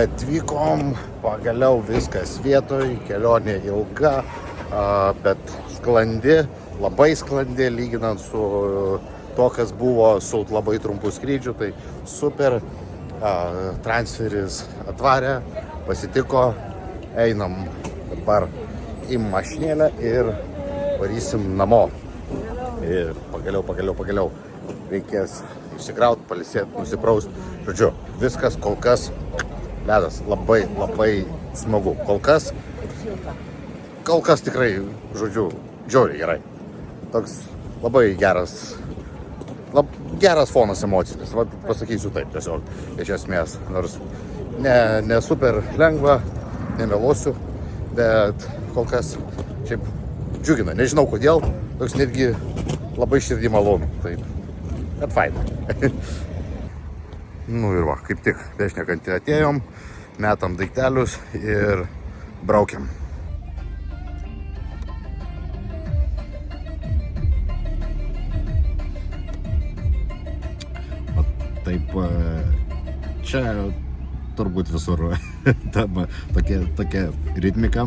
Atvykom, pagaliau viskas vietoj, kelionė ilga, bet sklandi, labai sklandi, lyginant su to, kas buvo su labai trumpu skrydžiu, tai super. Transferis atvarė, pasitiko, einam dabar į mašinėlę ir varysim namo. Ir pagaliau reikės išsikraut, palisėt, nusipraust. Žodžiu, viskas kol kas ledas, labai smagu. Kol kas tikrai, žodžiu, žiauriai gerai. Toks labai geras fonas emocinis, pasakysiu taip tiesiog, iš esmės, nors ne super lengva, nemeluosiu, bet kol kas šiaip džiugina, nežinau kodėl, toks netgi labai širdį malonu, taip, bet faina. Nu ir va, kaip tik, bešnekantį atėjom, metam daiktelius ir braukiam. Taip, čia turbūt visur tokia ritmika,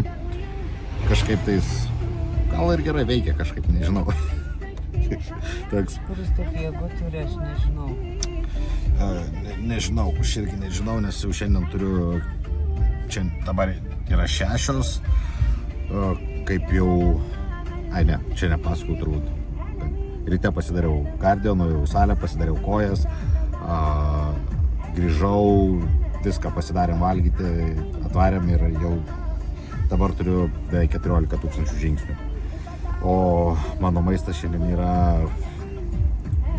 kažkaip tais, gal ir gerai veikia, kažkaip nežinau. Kuris tokį jėgų turi, aš nežinau. Nežinau, aš irgi nežinau, nes jau šiandien turiu, čia dabar yra 6, kaip jau, čia nepasakau turbūt. Ryte pasidariau kardio, nuėjau į salę, pasidariau kojas. Grįžau, viską pasidarėm valgyti, atvarėm ir jau dabar turiu beveik 14 000 žingsnių. O mano maistas šiandien yra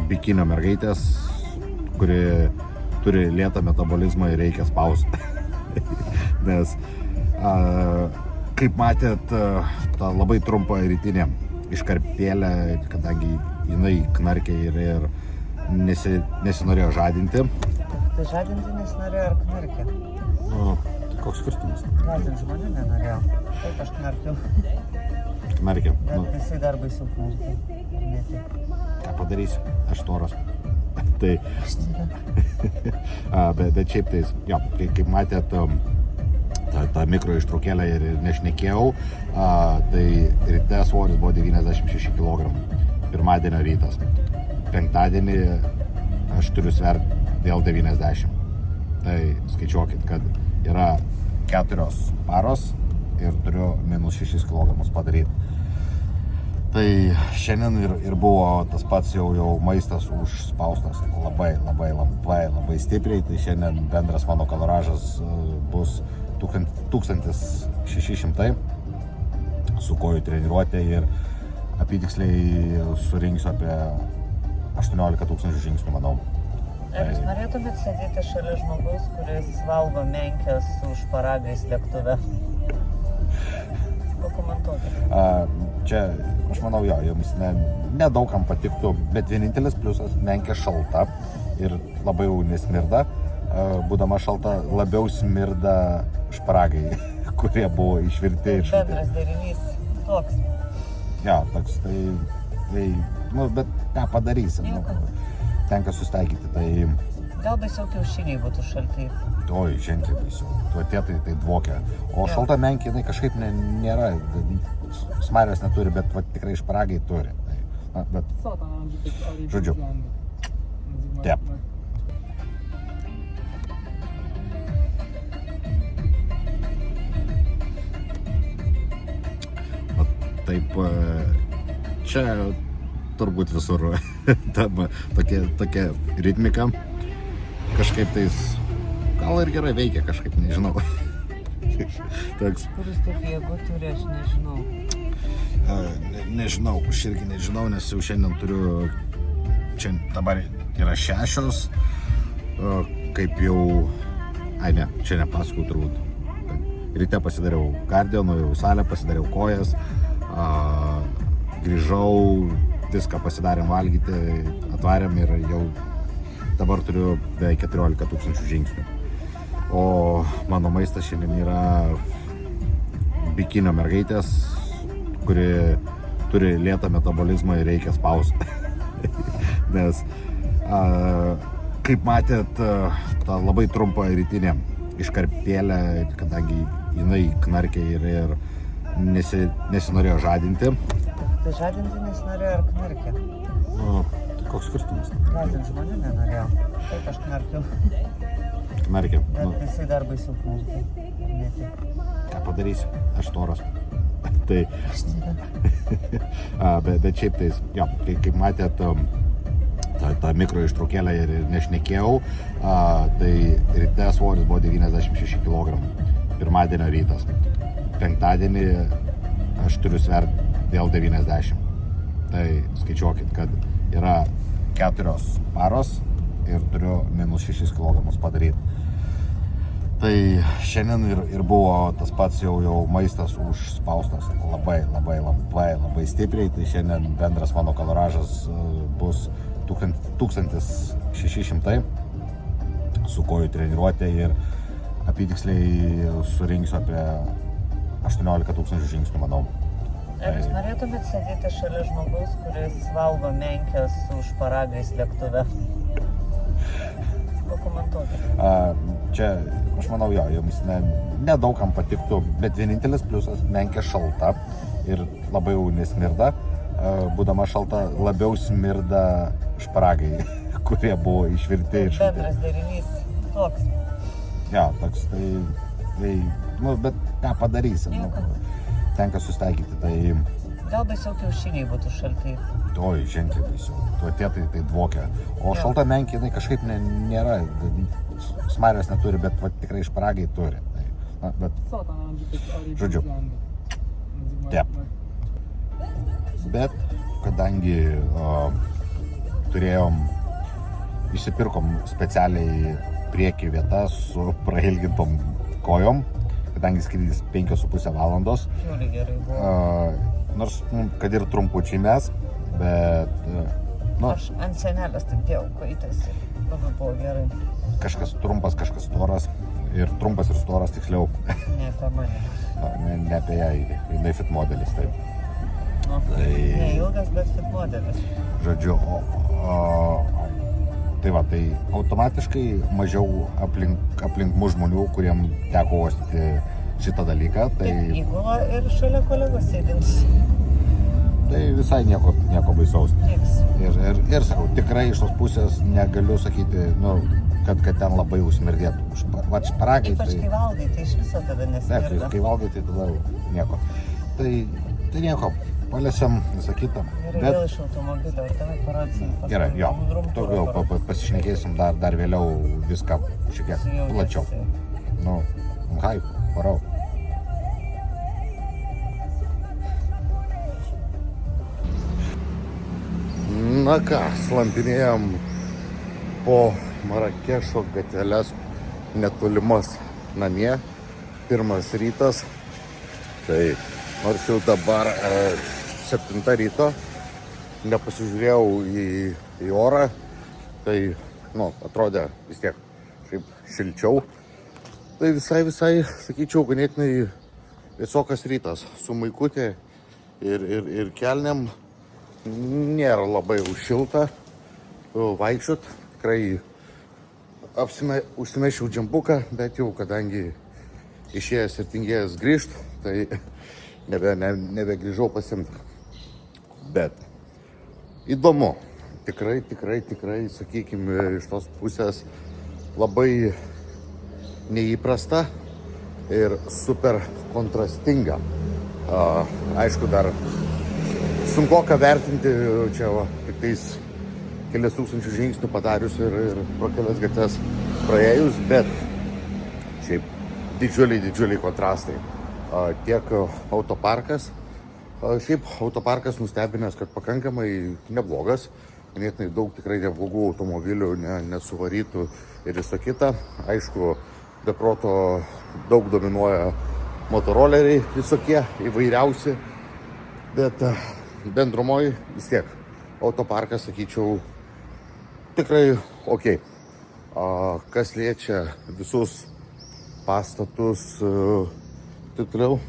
bikinio mergaitės, kuri turi lėtą metabolizmą ir reikia spausti. Nes, kaip matėt, tą labai trumpą rytinę iškarpėlę, kadangi jinai knarkė ir nesinorėjo žadinti. Tai žadinti nesinorėjo ar knarkė? Tai koks skirtumas? Žadinti žmonių nenorėjo. Taip aš knarkiu. Knarkė. Bet jisai dar baisiau knarkė. Ką padarysi? Aš storas. Tai... bet šiaip tais, jo, kaip matėt, tą mikro ištraukėlę ir nešnekėjau, tai ryte svoris buvo 96 kg. Pirmadienio rytas. Penktadienį aš turiu sverti dėl 90. Tai skaičiuokit, kad yra 4 paros ir turiu minus 6 kg padaryti. Tai šiandien ir buvo tas pats jau maistas užspaustas labai stipriai. Tai šiandien bendras mano kaloražas bus 1600 su kojų treniruotė ir apytiksliai surinksiu apie 18 000 žingsnių, manau. Ar jūs norėtumėt sėdėti šalia žmogaus, kuris valgo menkes su šparagais lėktuve? Pakomentuokite. Čia, aš manau, jums nedaugam patiktų, bet vienintelis pliusas, menkė šalta ir labai jau nesmirda. Būdama šalta, labiau smirda šparagai, kurie buvo išvirti ir šalti. Bendras derinys toks. Ja, toks, tai bet ką padarysim, tenka susitaikyti, tai... Gal baisiau kiaušiniai būtų šalti? Oi, ženkliai baisiau, tuo tai dvokia. O šalta menkė, jinai kažkaip nėra, smarvės neturi, bet tikrai šparagai turi. Bet, žodžiu, tep. Taip, čia turbūt visur tokia ritmika, kažkaip tais, gal ir gerai veikia, kažkaip nežinau. Kuris tokį jėgų turi, aš nežinau. Nežinau, aš irgi nežinau, nes jau šiandien turiu, čia dabar yra 6, kaip jau, čia nepasakau turbūt. Ryte pasidariau kardio, nuėjau į salę, pasidariau kojas, grįžau, viską pasidarėm valgyti, atvarėm ir jau dabar turiu beveik 14 000 žingsnių. O mano maistas šiandien yra bikinio mergaitės, kuri turi lėtą metabolizmą ir reikia spausti. Nes kaip matėt, tą labai trumpą rytinę iškarpėlę, kadangi jinai knarkė ir nesinorėjo žadinti. Tai žadinti nesinorėjo ar knarkė? Nu, tai koks skirtumas? Gąsdinti žmonių nenorėjo. Taip aš knarkiu. Knarkė. Bet jisai dar baisiau knarkė. Ne taip. Ką padarysi? Aš toras. Tai, bet šiaip tais, jo, kaip matėt, tą mikro ištraukėlę ir nešnekėjau, tai ryte svoris buvo 96 kg. Pirmadienio rytas. Penktadienį aš turiu sverti vėl 90. Tai skaičiuokit, kad yra 4 paros ir turiu minus 6 kg padaryti. Tai šiandien ir buvo tas pats jau maistas užspaustas labai stipriai. Tai šiandien bendras mano kaloražas bus 1600 su kojų treniruotė ir apytiksliai surinksiu apie 18 000 žingsnių, manau. Ar jūs norėtumėt sėdėti šalia žmogaus, kuris valgo menkes su šparagais lėktuve? Pakomentuokite. Čia, aš manau, jums nedaugam patiktų, bet vienintelis pliusas - menkė šalta ir labai jau nesmirda. Būdama šalta, labiau smirda šparagai, kurie buvo išvirti ir šalti. Bendras derinys toks. Ja, toks, tai bet ką padarysi, tenka susitaikyti, tai... Gal baisiau kiaušiniai būtų šalti. Oi, ženkliai baisiau, tuo tai dvokia. O šalta menkė, jinai kažkaip nėra, smarvės neturi, bet tikrai šparagai turi. Bet, žodžiu, taip. Bet, kadangi įsipirkom specialiai priekį vietas su prailgintom kojom, kadangi skrydis 5,5 valandos. Žiūri gerai buvo. Nors, kad ir trumpučiai mes, bet... Aš ant senelės taip dėjau kojytes ir labai buvo gerai. Kažkas trumpas, kažkas storas. Ir trumpas ir storas tiksliau. Ne apie mane. Ne apie ją, jinai fit modelis, taip. Ne ilgas, bet fit modelis. Žodžiu, tai automatiškai mažiau aplink mus žmonių, kuriem teko uostyti šitą dalyką. Taip, įgula ir šalia kolegos sėdintis. Tai visai nieko baisaus. Niks. Ir sakau, tikrai iš tos pusės negaliu sakyti, kad ten labai užsmirdėtų. Vat šparagai. Ypač kai valgai, tai iš viso tada nesmirda. Taip, kai valgai, tai tada nieko. Tai nieko, paliesiam visą kitą. Gerai, vėl iš automobilio, ar tave parodysim? Gerai, jo, toliau pasišnekėsim dar vėliau viską šiek tiek plačiau. Hai, varau. Na ką, slampinėjom po Marakešo gatveles netolimas namie. Pirmas rytas. Tai nors jau dabar 7 ryto, nepasižiūrėjau į orą, tai atrodė vis tiek šiaip šilčiau. Tai visai, sakyčiau, ganėtinai vėsokas rytas. Su maikutė ir kelnėm nėra labai šilta vaikščiot. Tikrai užsimešiau džempuką, bet jau kadangi išėjęs ir tingėjęs grįžt, tai nebegrįžau pasimti. Bet įdomu. Tikrai, sakykime, iš tos pusės labai neįprasta ir super kontrastinga. Aišku, dar sunkoka vertinti čia tik tais kelias tūkstančių žingsnių padarius ir pro kelias gatves praėjus, bet šiaip didžiuliai kontrastai. Tiek autoparkas, šiaip autoparkas nustebinęs, kad pakankamai neblogas, ganėtinai daug tikrai neblogų automobilių, nesuvarytų ir viso kita. Aišku, be proto daug dominuoja motoroleriai visokie, įvairiausi, bet bendrumoje vis tiek autoparkas, sakyčiau, tikrai ok. Kas liečia visus pastatus, taip toliau,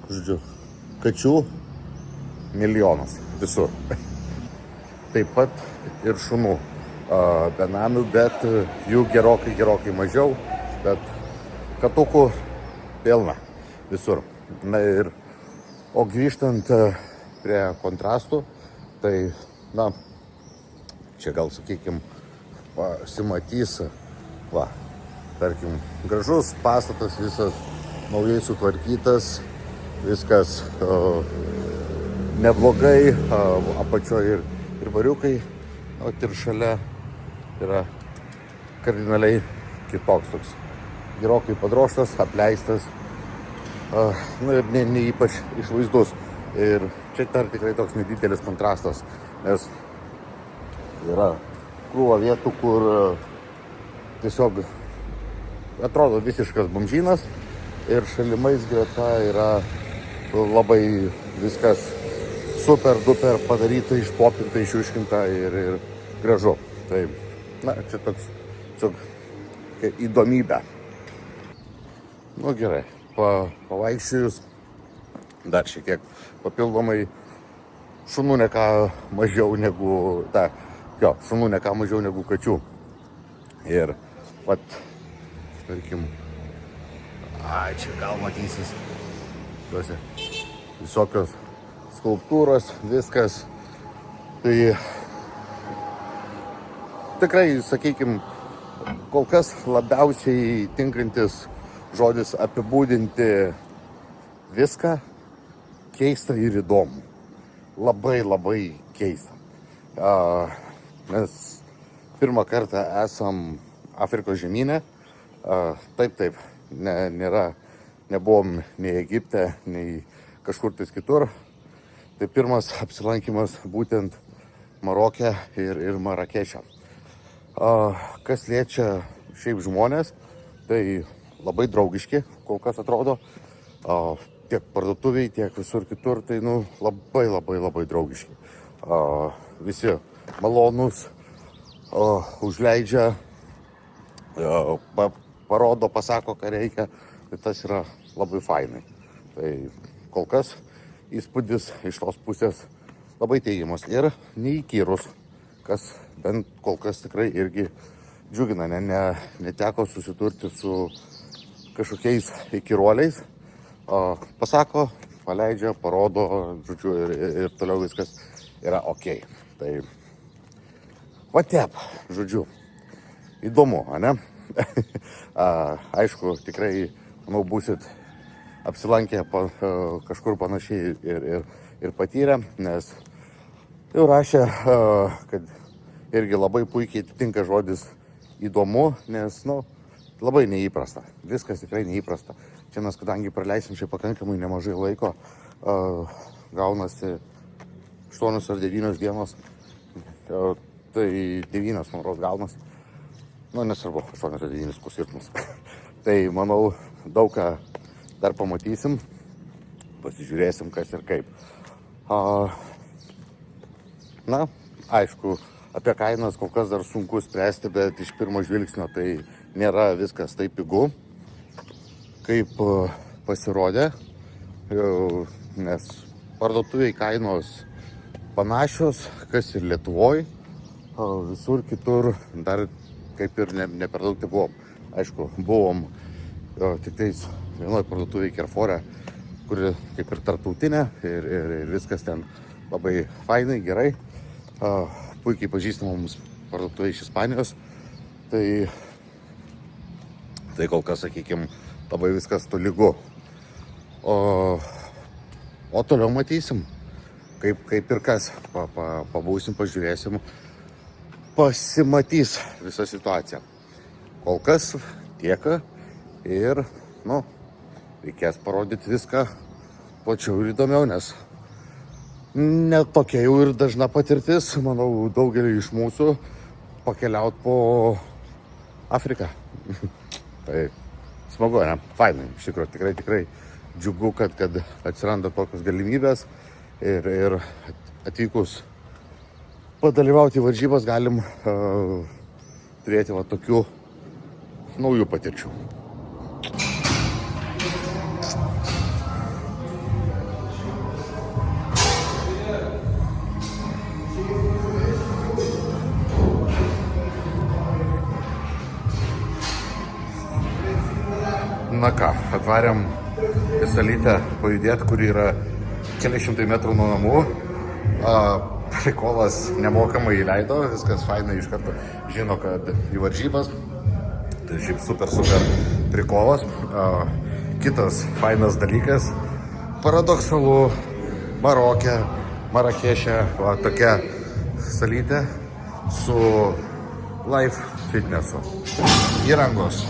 žodžiu, kačių milijonas visur. Taip pat ir šunų benamių, bet jų gerokai mažiau. Bet katukų pilna visur. Na ir, o grįžtant prie kontrastų, tai, na, čia gal, sakykime, pasimatys, va, tarkim, gražus pastatas, visas naujai sutvarkytas, viskas neblogai, apačioje ir bariukai, o ir šalia yra kardinaliai kitoks toks. Gerokai padroštas, apleistas, ir ne ypač išvaizdus. Ir čia dar tikrai toks nedidelis kontrastas, nes yra krūva vietų, kur tiesiog atrodo visiškas bomžynas ir šalimais greta yra labai viskas super duper padaryta, išpopinta, išuškinta ir gražu. Tai, na, čia toks įdomybė. Nu gerai, pavaikščiojus dar šiek tiek papildomai šunų ne ką mažiau negu kačių. Ir vat, tarkim, čia gal matysis tuose visokios skulptūros, viskas. Tai tikrai, sakykime, kol kas labiausiai tinkantis žodis apibūdinti viską keista ir įdomu. Labai, labai keista. Mes pirmą kartą esam Afrikos žemyne. Taip, nebuvom nei Egipte, nei kažkur tais kitur. Tai pirmas apsilankymas būtent Maroke ir Marakeše. Kas liečia šiaip žmonės, tai labai draugiški, kol kas atrodo. Tiek parduotuviai, tiek visur kitur, tai labai, labai, labai draugiški. Visi malonus, užleidžia, parodo, pasako, ką reikia. Tai tas yra labai fainai. Tai kol kas įspūdis iš tos pusės labai teigiamas ir neįkyrus, kas bent kol kas tikrai irgi džiugina. Neteko susidurti su kažkokiais įkyruoliais. Pasako, paleidžia, parodo, žodžiu, ir toliau viskas yra ok. Tai žodžiu, įdomu, ane? Aišku, tikrai, manau, būsit apsilankę kažkur panašiai ir patyrę, nes jau rašė, kad irgi labai puikiai atitinka žodis įdomu, nes, labai neįprasta. Viskas tikrai neįprasta. Čia mes, kadangi praleisim čia pakankamai nemažai laiko, gaunasi 8 ar 9 dienos, tai 9, man rodos, gaunasi. Nesvarbu, 8 ar 9 skirtumas. Tai, manau, daug ką dar pamatysim, pasižiūrėsim, kas ir kaip. Aišku, apie kainas kol kas dar sunku spręsti, bet iš pirmo žvilgsnio tai nėra viskas taip pigu, kaip pasirodė, nes parduotuviai kainos panašios, kas ir Lietuvoj, visur kitur dar kaip ir ne per daug tai buvom. Aišku, buvom tik tais vienoje parduotuvėje Carrefour'e, kuri kaip ir tarptautinė ir viskas ten labai fainai, gerai. Puikiai pažįstama mums parduotuvė iš Ispanijos. Tai kol kas, sakykime, labai viskas tolygu. O toliau matysim, kaip ir kas. Pabūsim, pažiūrėsim, pasimatys visa situacija. Kol kas tiek ir, reikės parodyti viską plačiau ir įdomiau, nes ne tokia jau ir dažna patirtis, manau, daugelį iš mūsų pakeliauti po Afriką. Tai smagu, ne? Fainai, iš tikrųjų, tikrai džiugu, kad atsiranda tokios galimybės ir atvykus padalyvauti varžybas galim turėti tokių naujų patirčių. Na ką, atvarėm į salytę pajudėti, kur yra keli šimtai metrų nuo namų. Prikolas nemokamai įleido, viskas fainai iš karto žino, kad į varžybas. Tai šiaip super prikolas. Kitas fainas dalykas, paradoksalu, Marakeše, tokia salytė su live fitnessu. Įrangos,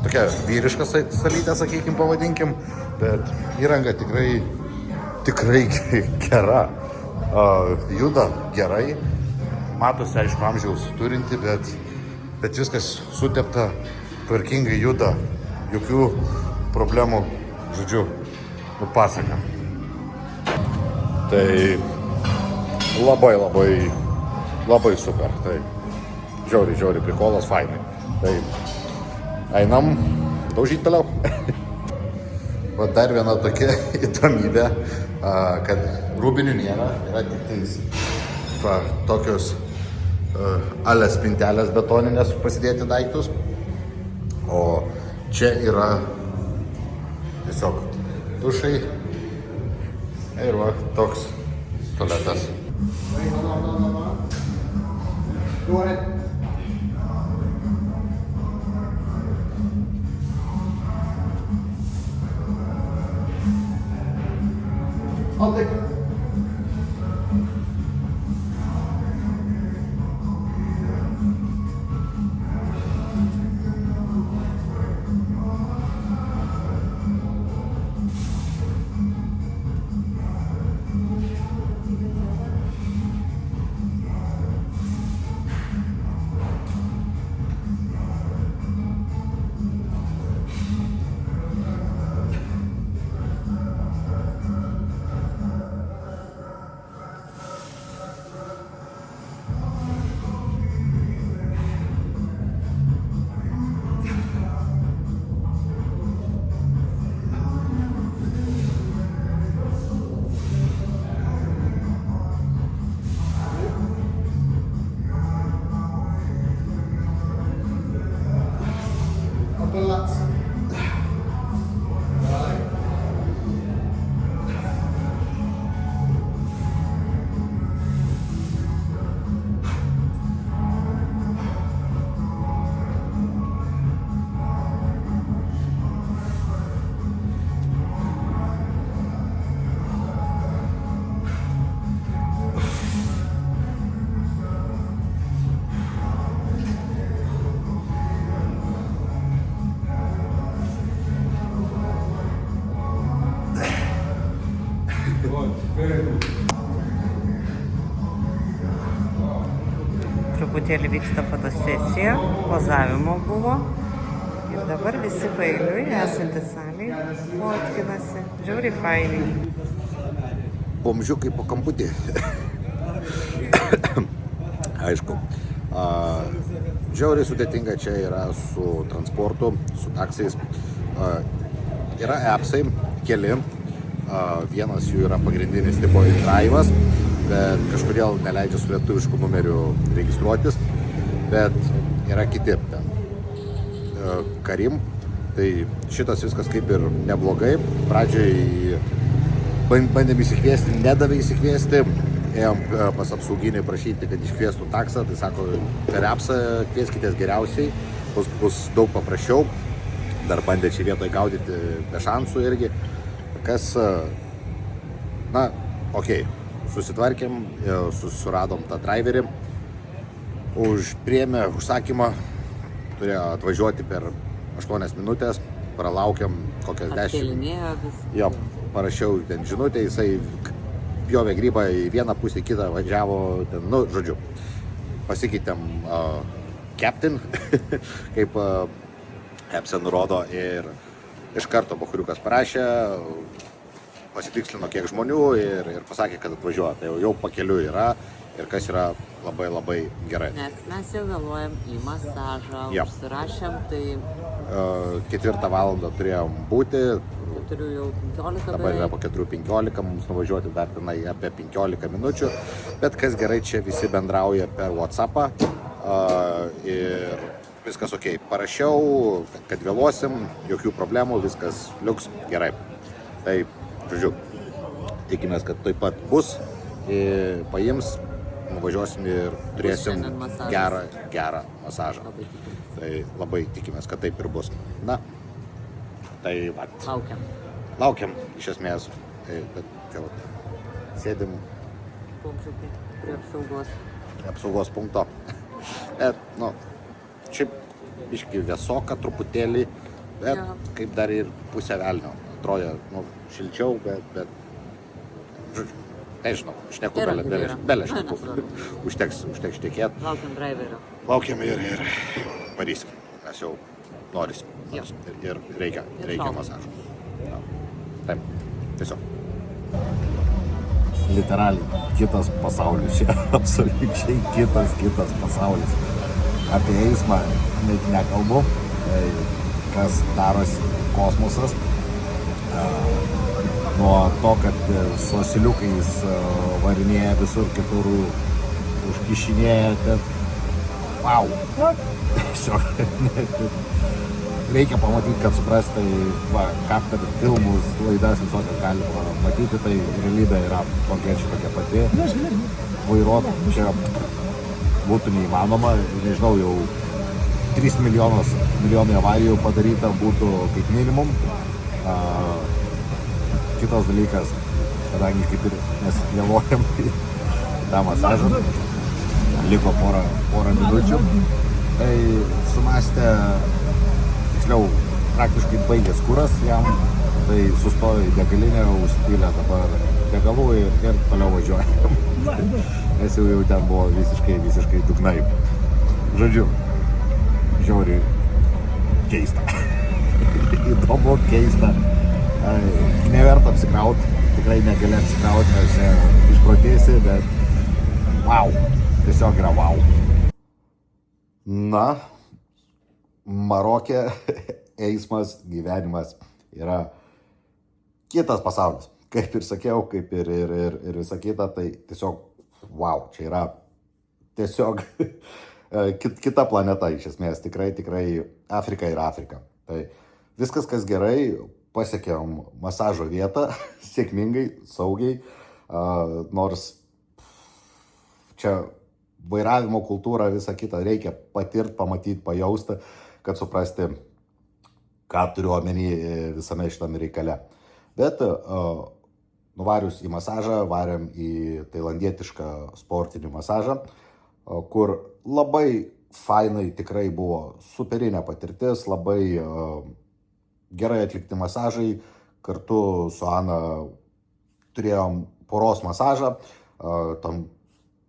tokia vyriška salytė, sakykim, pavadinkim, bet įranga tikrai gera. Juda gerai, matosi, aišku, amžiaus turinti, bet viskas sutepta, tvarkingai juda, jokių problemų, žodžiu, pasaka. Tai labai super, tai žiauri prikolas, fainai. Tai einam daužyti toliau. O dar viena tokia įdomybė, kad rūbinių nėra, yra tik tais tokios alės spintelės betoninės pasidėti daiktus, o čia yra tiesiog dušai ir va toks tualetas. Truputėlį vyksta fotosesija, pozavimo buvo. Ir dabar visi paeiliui esantys salėje fotkinasi. Žiauriai fainiai. Bomžiukai po kamputį. Aišku. Žiauriai sudėtinga čia yra su transportu, su taksiais. Yra appsai, keli. Vienas jų yra pagrindinis tipo drive'as, bet kažkodėl neleidžia su lietuvišku numeriu registruotis, bet yra kiti ten. Karim, tai šitas viskas kaip ir neblogai. Pradžioj bandėm įsikviesti, nedavė įsikviesti, ėjom pas apsauginį prašyti, kad iškviestų taksą, tai sako, per appsą kvieskitės geriausiai, bus daug paprasčiau. Dar bandė čia vietoj gaudyti be šansų irgi. Kas, na, okei, susitvarkėm, suradom tą driverį, priėmė užsakymą, turėjo atvažiuoti per 8 minutės, pralaukiam kokias 10. Atkelinėjo viską. Jo, parašiau ten žinutę, jisai pjovė grybą į vieną pusę, kitą važiavo, ten, nu, žodžiu, pasikeitėm captain, kaip appse nurodo, ir iš karto bachuriukas parašė, pasitikslino kiek žmonių ir pasakė, kad atvažiuoja. Tai jau pakeliui yra ir kas yra labai gerai. Nes mes jau vėluojam į masažą, užsirašėm, tai 4 valandą turėjom būti. 4:15 dabar yra po 4:15, mums nuvažiuoti dar tenai apie 15 minučių. Bet kas gerai, čia visi bendrauja per WhatsAppą ir viskas ok. Parašiau, kad vėluosim, jokių problemų, viskas liuks gerai. Tai, žodžiu, tikimės, kad taip pat bus, paims, nuvažiuosim ir turėsim gerą masažą. Tai labai tikimės, kad taip ir bus. Na, tai va. Laukiam, iš esmės. Tai va, sėdim prie apsaugos punkto. Bet, nu, šiaip biški vėsoka truputėlį, bet kaip dar ir pusę velnio. Atrodė, nu, šilčiau, bet žodžiu, nežinau, šneku belė šneku. Užteks šnekėt. Laukiam ir varysim. Mes jau norisim. Ir reikia masažo. Taip, tiesiog. Literaliai kitas pasaulis čia, absoliučiai kitas pasaulis. Apie eismą net nekalbu, tai kas darosi kosmosas. Nuo to, kad su asiliukais varinėja visur kitur, užkišinėja, bet wow, tiesiog reikia pamatyti, kad suprasti, tai va, Captor filmus, laidas visokias galima matyti, tai realybė yra konkrečiai tokia pati. Vairuoti čia būtų neįmanoma, nežinau, jau 3 milijonai avarijų padaryta būtų kaip minimum. Kitas dalykas, kadangi kaip ir mes vėluojam į tą masažą, liko porą minučių, tai sumastė, tiksliau, praktiškai baigęs kuras jam, tai sustojo į degalinę, užsipylė dabar degalų ir toliau važiuoja. Nes jau ten buvo visiškai dugnai. Žodžiu, žiauriai keista. Įdomu, keista. Neverta apsikrauti, tikrai negali apsikrauti, nes išprotėsi, bet wow, tiesiog yra wow. Na, Maroke eismas, gyvenimas yra kitas pasaulis. Kaip ir sakiau, kaip ir visa kita, tai tiesiog wow, čia yra tiesiog kita planeta iš esmės, tikrai Afrika yra Afrika. Tai viskas, kas gerai, pasiekėm masažo vietą, sėkmingai, saugiai, nors čia vairavimo kultūra, visą kitą reikia patirti, pamatyti, pajausti, kad suprasti, ką turiu omeny visame šitame reikale. Bet nuvarius į masažą, varėm į tailandietišką sportinį masažą, kur labai fainai tikrai buvo superinė patirtis, labai gerai atlikti masažai. Kartu su Ana turėjom poros masažą,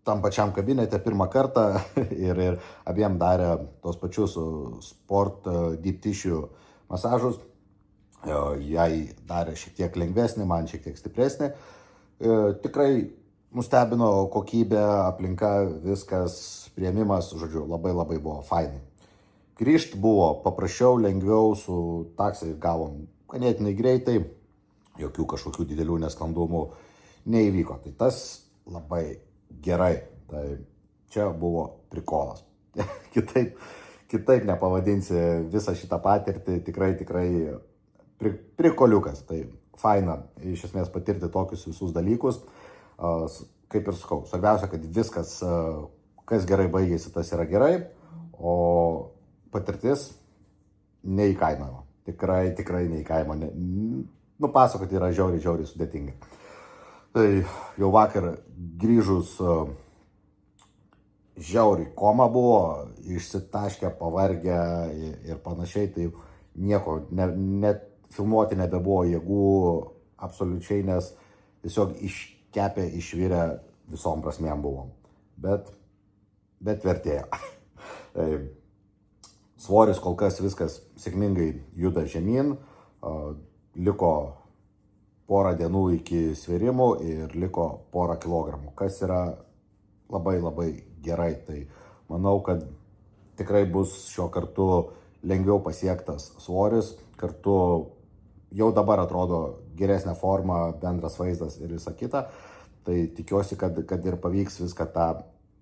tam pačiam kabinete pirmą kartą ir abiem darė tos pačius sport deep tissue masažus. Jai darė šiek tiek lengvesnį, man šiek tiek stipresnį. Tikrai nustebino kokybė, aplinka, viskas, priėmimas, žodžiu, labai buvo fainai. Grįžt buvo paprasčiau, lengviau, su taksai gavom ganėtinai greitai, jokių kažkokių didelių nesklandumų neįvyko. Tai tas labai gerai, tai čia buvo prikolas. Kitaip nepavadinsi visą šitą patirtį, tikrai prikoliukas. Tai faina iš esmės patirti tokius visus dalykus. Kaip ir sakau, svarbiausia, kad viskas, kas gerai baigėsi, tas yra gerai, o patirtis neįkainojama. Tikrai neįkainojama. Nupasakoti yra žiauriai sudėtinga. Tai jau vakar grįžus žiauriai koma buvo, išsitaškę, pavargę ir panašiai, tai nieko, net filmuoti nebebuvo jėgų absoliučiai, nes tiesiog iškepę, išvirę visom prasmėm buvom. Bet vertėjo. Svoris kol kas viskas sėkmingai juda žemyn, liko porą dienų iki svėrimų ir liko porą kilogramų, kas yra labai gerai. Tai manau, kad tikrai bus šiuo kartu lengviau pasiektas svoris, kartu jau dabar atrodo geresnė forma, bendras vaizdas ir visa kita. Tai tikiuosi, kad ir pavyks viską tą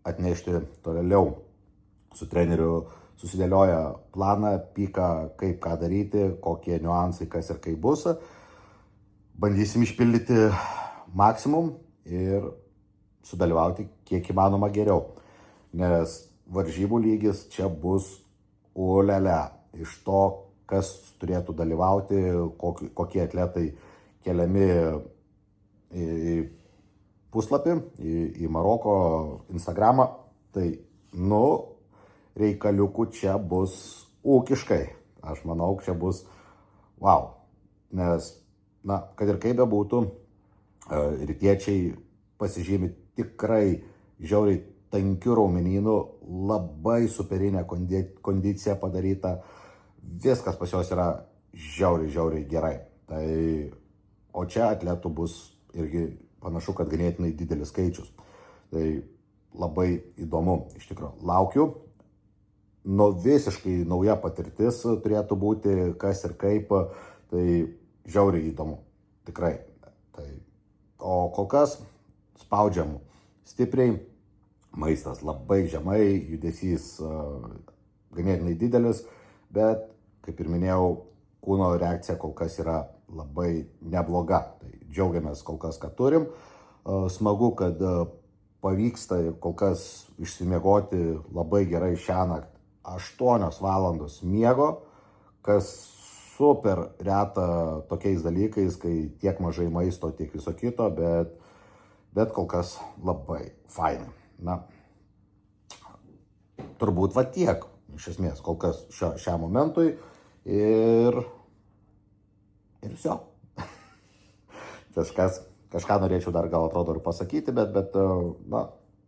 atnešti toliau su treneriu susidėlioja planą, piką, kaip ką daryti, kokie niuansai, kas ir kaip bus. Bandysim išpildyti maksimum ir sudalyvauti kiek įmanoma geriau. Nes varžybų lygis čia bus ulele. Iš to, kas turėtų dalyvauti, kokie atletai keliami į puslapį, į Maroko Instagramą, tai, reikaliukų čia bus ūkiškai. Aš manau, čia bus wow. Nes, kad ir kaip bebūtų, rytiečiai pasižymi tikrai žiauriai tankių raumenynų, labai superinė kondicija padaryta. Viskas pas juos yra žiauriai gerai. Tai, o čia atletų bus irgi panašu, kad ganėtinai didelis skaičius. Tai labai įdomu, iš tikrųjų. Laukiu. Visiškai nauja patirtis turėtų būti, kas ir kaip. Tai žiauriai įdomu. Tikrai. Tai, o kol kas spaudžiam stipriai. Maistas labai žemai, judesys ganėtinai didelis, bet, kaip ir minėjau, kūno reakcija kol kas yra labai nebloga. Tai džiaugiamės kol kas, kad turim. Smagu, kad pavyksta kol kas išsimiegoti labai gerai šiąnakt. 8 valandos miego, kas super reta tokiais dalykais, kai tiek mažai maisto, tiek viso kito, bet kol kas labai fainai. Turbūt tiek, iš esmės, kol kas šiam momentui ir viso. Kažką norėčiau dar gal atrodo ir pasakyti, bet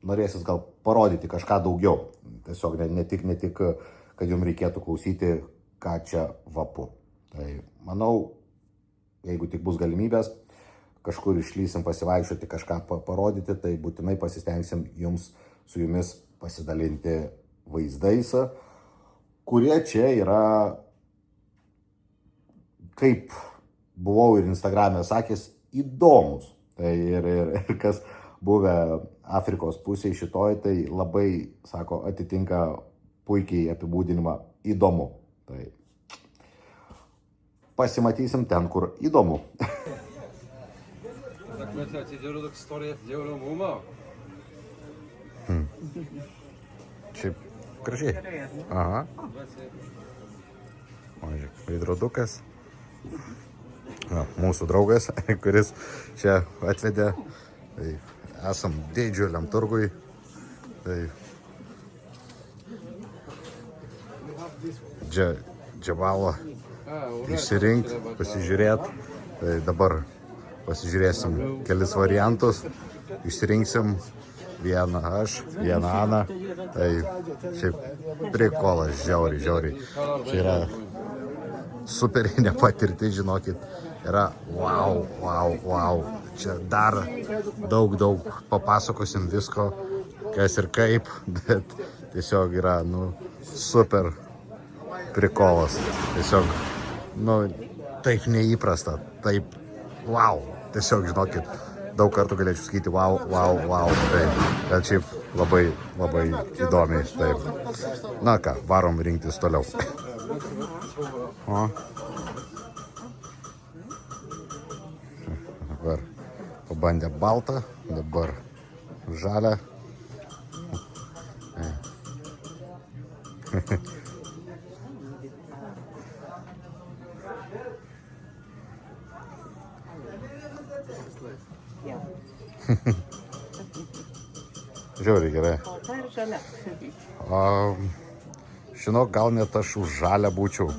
norėsis gal parodyti kažką daugiau. Tiesiog ne tik, kad jums reikėtų klausyti, ką čia vapu. Tai manau, jeigu tik bus galimybės, kažkur išlysim pasivaikščioti, kažką parodyti, tai būtinai pasistengsim su jumis pasidalinti vaizdais, kurie čia yra, kaip buvau ir Instagram'e sakęs, įdomus. Tai ir kas buvę Afrikos pusėje šitoj, tai labai, sako, atitinka puikiai apibūdinimą įdomu. Tai pasimatysim ten, kur įdomu. Mesela Ticaret istoriją jau mumą. Šiaip gražiai. Aha. Veidrodukas. Mūsų draugas, kuris čia atvedė. Tai esam didžiuliam turgui. Tai džavalo išsirinkti, pasižiūrėti. Tai dabar pasižiūrėsim kelis variantus, išsirinksim vieną aš, vieną Aną. Tai šiaip prikolas žiauriai. Čia yra superinė patirtis, žinokit. Yra wow. Čia dar daug papasakosim visko, kas ir kaip, bet tiesiog yra, super prikolas. Tiesiog, taip neįprasta, taip wow. Tiesiog, žinokit, daug kartų galėčiau sakyti wow. Tai, bet šiaip labai įdomiai. Taip. Na ką, varom rinktis toliau. O. Dabar pabandė baltą, dabar žalią. Žiauriai gerai. Balta ir žalia. Žinok, gal net aš už žalę būčiau.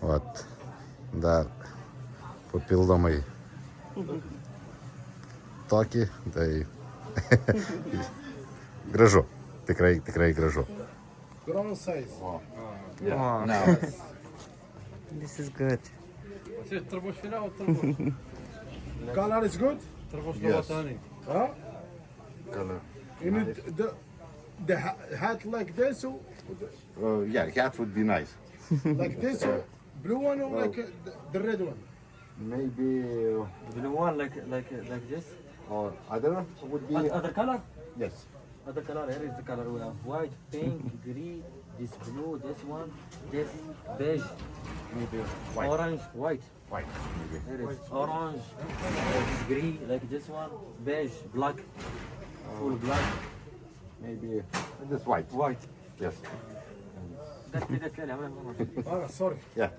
Vat, dar papildomai tokį, tai gražu, tikrai gražu. Grand size. This is good. Color is good. Yes. Huh? Color. You need the hat like this, or Yeah, hat would be nice. like this, blue one, or like the red one. Maybe, Blue one like this. or other would be, Other color? yes. Other color here is the color we have white, pink, green, this blue, this one, this beige, Maybe white. orange, white. White, maybe. Here is orange, this green, like this one, beige, black, full black, Maybe this white. white. Yes. Ah, sorry. Yeah.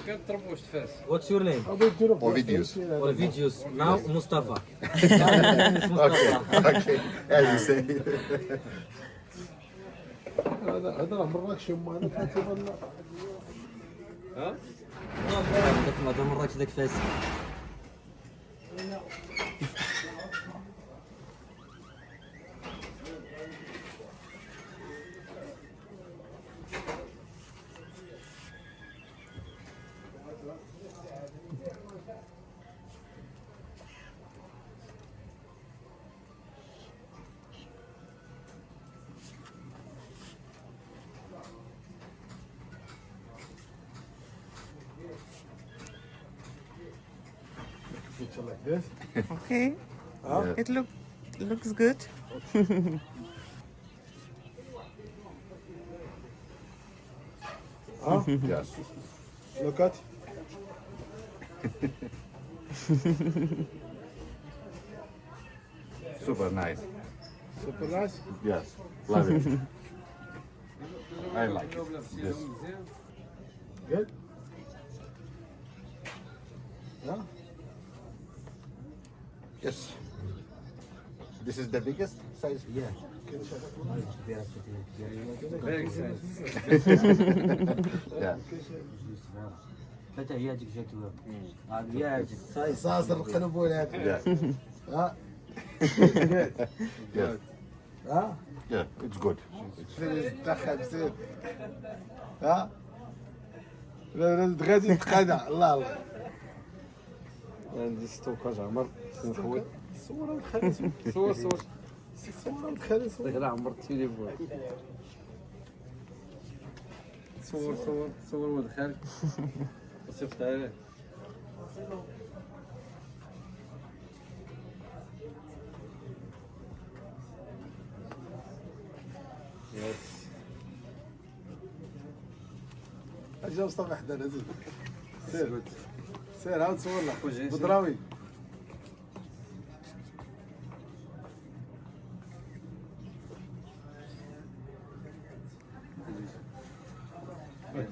كان تربوش تفاس. What's your name? Ovidius. Ovidius. Now Mustafa. Okay. Okay. As you say. هذا مرات شم انا كاتب ها؟ هذا مرات ذاك فاس. like this. Okay. Yeah. It looks good. Huh? Yes. Look at. Super nice. Super nice. Yes. Love it. I like it. This. Good. Yeah. Yes. This is the biggest size. Yeah. Yeah. ثلاثة هياجك جاتوا. هياجك سايز. صاص القنبلات. Yeah. ها. Yes. ها. Yeah. It's good. دخل بسيط. ها. غادي تقنع الله الله. عندي ستوكاج عمر نخوي. صور الخالي صور صور الخالي صور. داك عمر التليفون. صور ولد خالك. صيفط عليه. يس. اجا مصطفى حدا نزل. سير سير عاود صور لك بدراوي.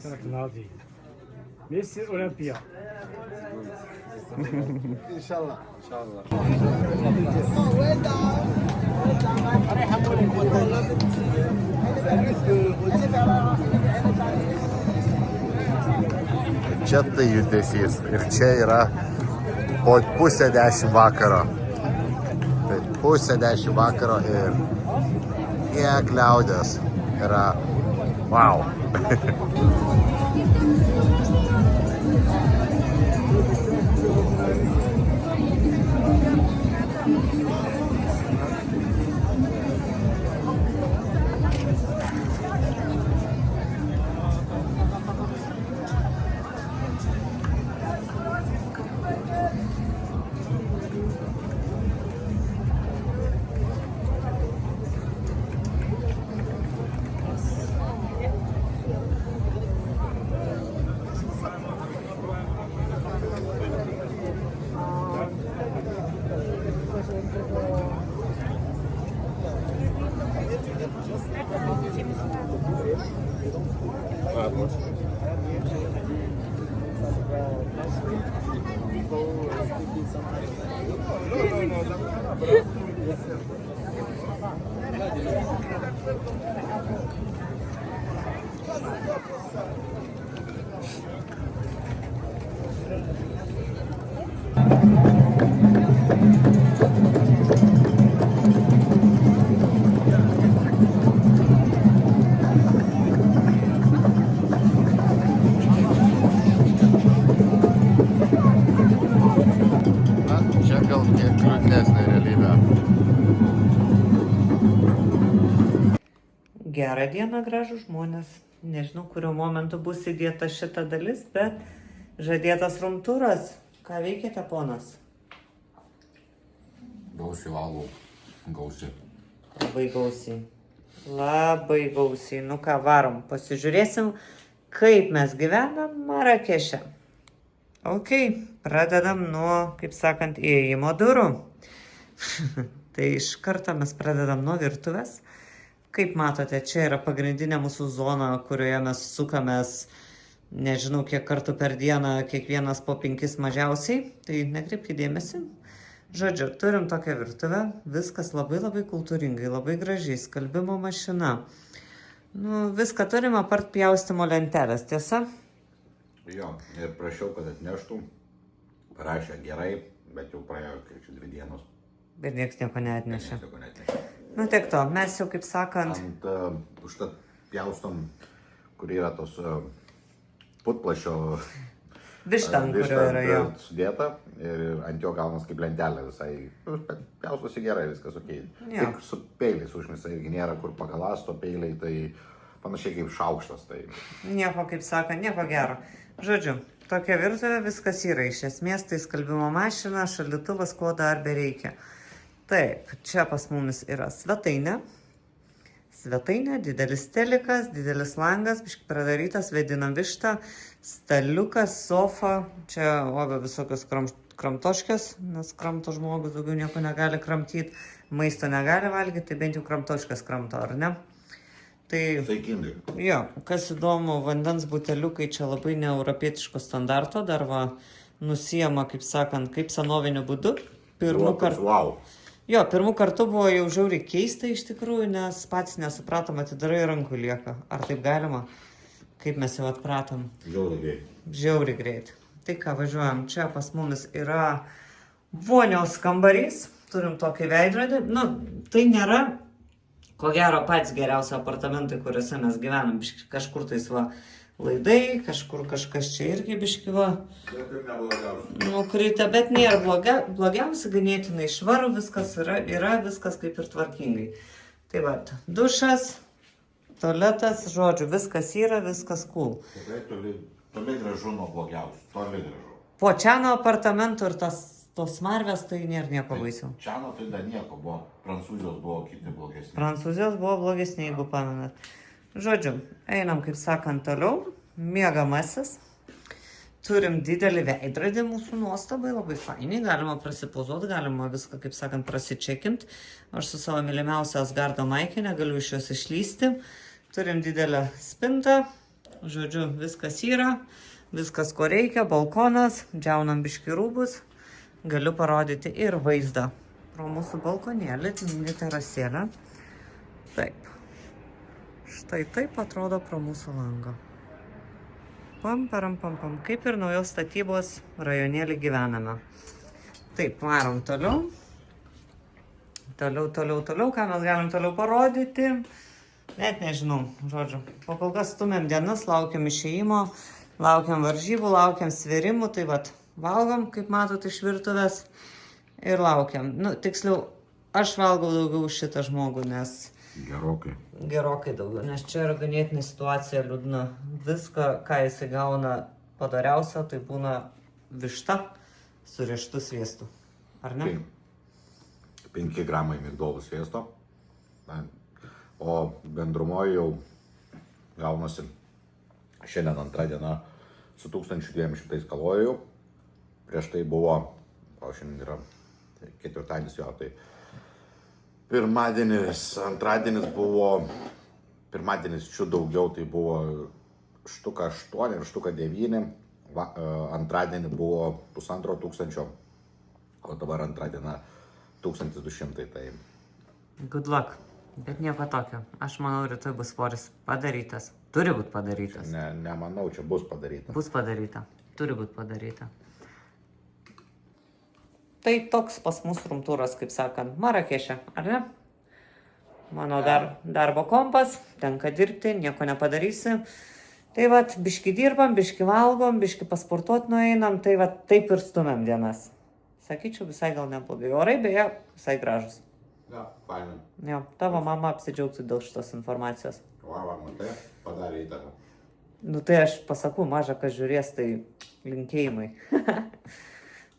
Trak Nadi. Messi Olympia. ان شاء الله. ان شاء الله. Čia tai judesys. Ir čia yra po pusę 10 vakaro. Tai pusę 10 vakaro ir kiek liaudės yra. Wow. Čia gal kiek liūdnesnė realybė. Gerą dieną, gražų žmonės. Nežinau, kuriuo momentu bus įdėta šita dalis, bet žadėtas rumturas Ką veikiate, ponas? Gausiai valgau. Gausiai. Labai gausiai. Labai gausiai. Nu ką, varom. Pasižiūrėsim, kaip mes gyvenam Marakeše. Ok, pradedam nuo, kaip sakant, įėjimo durų. Tai iš karto mes pradedam nuo virtuvės. Kaip matote, čia yra pagrindinė mūsų zona, kurioje mes sukamės, nežinau, kiek kartų per dieną, kiekvienas po 5 mažiausiai. Tai nekreipkite dėmesį. Žodžiu, turim tokią virtuvę, viskas labai labai kultūringai, labai gražiai, skalbimo mašina. Nu, viską turim apart pjaustimo lentelės, tiesa? Jo, ir prašiau, kad atneštų. Parašė gerai, bet jau praėjo 2 dienos. Bet nieks nieko neatnešė. Nieko neatnešė. Nu, tiek to, mes jau kaip sakant... Užtat pjaustom, kur yra tos putplašio Višta, ant kurio yra jo. Sudėta ir ant jo gaunas kaip lentelė visai. Pjaustosi gerai, viskas ok. Jo. Tik su peiliais užmisa irgi nėra kur pagalasto peiliai, tai panašiai kaip šaukštas. Tai... Nieko, kaip sakant, nieko gero. Žodžiu, tokia virtuvė viskas yra. Iš esmės tai skalbimo mašina, šaldytuvas, ko dar bereikia. Taip, čia pas mumis yra svetainė. Svetainė, didelis telikas, didelis langas, biškai pradarytas, vedinam vištą, staliukas, sofa, čia obe visokios kramtoškės, nes kramto žmogus daugiau nieko negali kramtyti, maisto negali valgyti, tai bent jau kramtoškės kramto, ar ne? Tai, Saikingai. jo, kas įdomu, vandens buteliukai čia labai neeuropietiško standarto, dar va nusijama, kaip sakant, kaip senoviniu būdu. Pirmų kartų. Wow. Jo, pirmų kartų buvo jau žiauriai keista iš tikrųjų, nes patys nesupratom, atidarai rankų lieka. Ar taip galima? Kaip mes jau atpratom? Žiauriai greit. Žiauriai greit. Tai ką, važiuojam. Čia pas mumis yra vonios kambarys. Turim tokį veidrodį. Nu, tai nėra, ko gero, patys geriausi apartamentai, kuriuose mes gyvenam. Kažkur tais va laidai, kažkur kažkas čia irgi biški va. Bet ir neblogiausia. Nukrita, bet nėra blogiausia, ganėtinai švaru, viskas yra viskas kaip ir tvarkingai. Tai va, dušas, tualetas, žodžiu, viskas yra, viskas cool. Tikrai toli gražu nuo blogiausių. Toli gražu. Po čiano apartamentų ir tos smarvės, tai nėra nieko baisiau. Čiano tai dar nieko buvo. Prancūzijos buvo kiti blogesni. Prancūzijos buvo blogesnė, jeigu pamenat. Žodžiu, einam, kaip sakant, toliau. Miegamasis. Turim didelį veidrodį mūsų nuostabai, labai fainiai. Galima prasipozuoti, galima viską, kaip sakant, prasičekint. Aš su savo mylimiausia Asgardo maikė negaliu iš jos išlysti. Turim didelę spintą. Žodžiu, viskas yra. Viskas, ko reikia. Balkonas. Džiaunam biški rūbus. Galiu parodyti ir vaizdą. Pro mūsų balkonėlį, mini terasėlę. Taip. Štai taip atrodo pro mūsų langą. Pam, param, pam, pam. Kaip ir naujos statybos rajonėlį gyvename. Taip, varom toliau. Toliau. Ką mes galim toliau parodyti? Net nežinau, žodžiu. Po kol kas stumėm dienas, laukiam išėjimo, laukiam varžybų, laukiam svėrimų. Tai vat, valgom, kaip matot, iš virtuvės ir laukiam. Nu, tiksliau, aš valgau daugiau už šitą žmogų, nes... Gerokai daugiau, nes čia yra ganėtinė situacija liūdna. Viską, ką jisai gauna padariausia, tai būna višta su riešutų sviestu. Ar ne? 5 gramai migdolų sviesto. O bendrumoje jau gaunasi šiandien antra diena su 1200 kalorijų. Prieš tai buvo, o šiandien yra ketvirtadienis jo, tai pirmadienis, antradienis buvo, pirmadienis čia daugiau, tai buvo štuka 8 ir štuka 9, antradienį buvo 1500, o dabar antra diena 1200, tai... Good luck, bet nieko tokio. Aš manau, rytoj bus svoris padarytas. Turi būti padarytas. Nemanau, čia bus padaryta. Bus padaryta. Turi būti padaryta. Tai toks pas mūsų rumtūras, kaip sakant, Marakeše, ar ne? Mano darbo kompas, tenka dirbti, nieko nepadarysi. Tai vat, biški dirbam, biški valgom, biški pasportuot nueinam, tai vat, taip ir stumėm dienas. Sakyčiau, visai gal neblogai. Orai beje, visai gražus. Ja, fainai. Jo, tavo mama apsidžiaugtų dėl šitos informacijos. Matai, padarė įtaką. Nu tai aš pasakau, maža kas žiūrės, tai linkėjimai.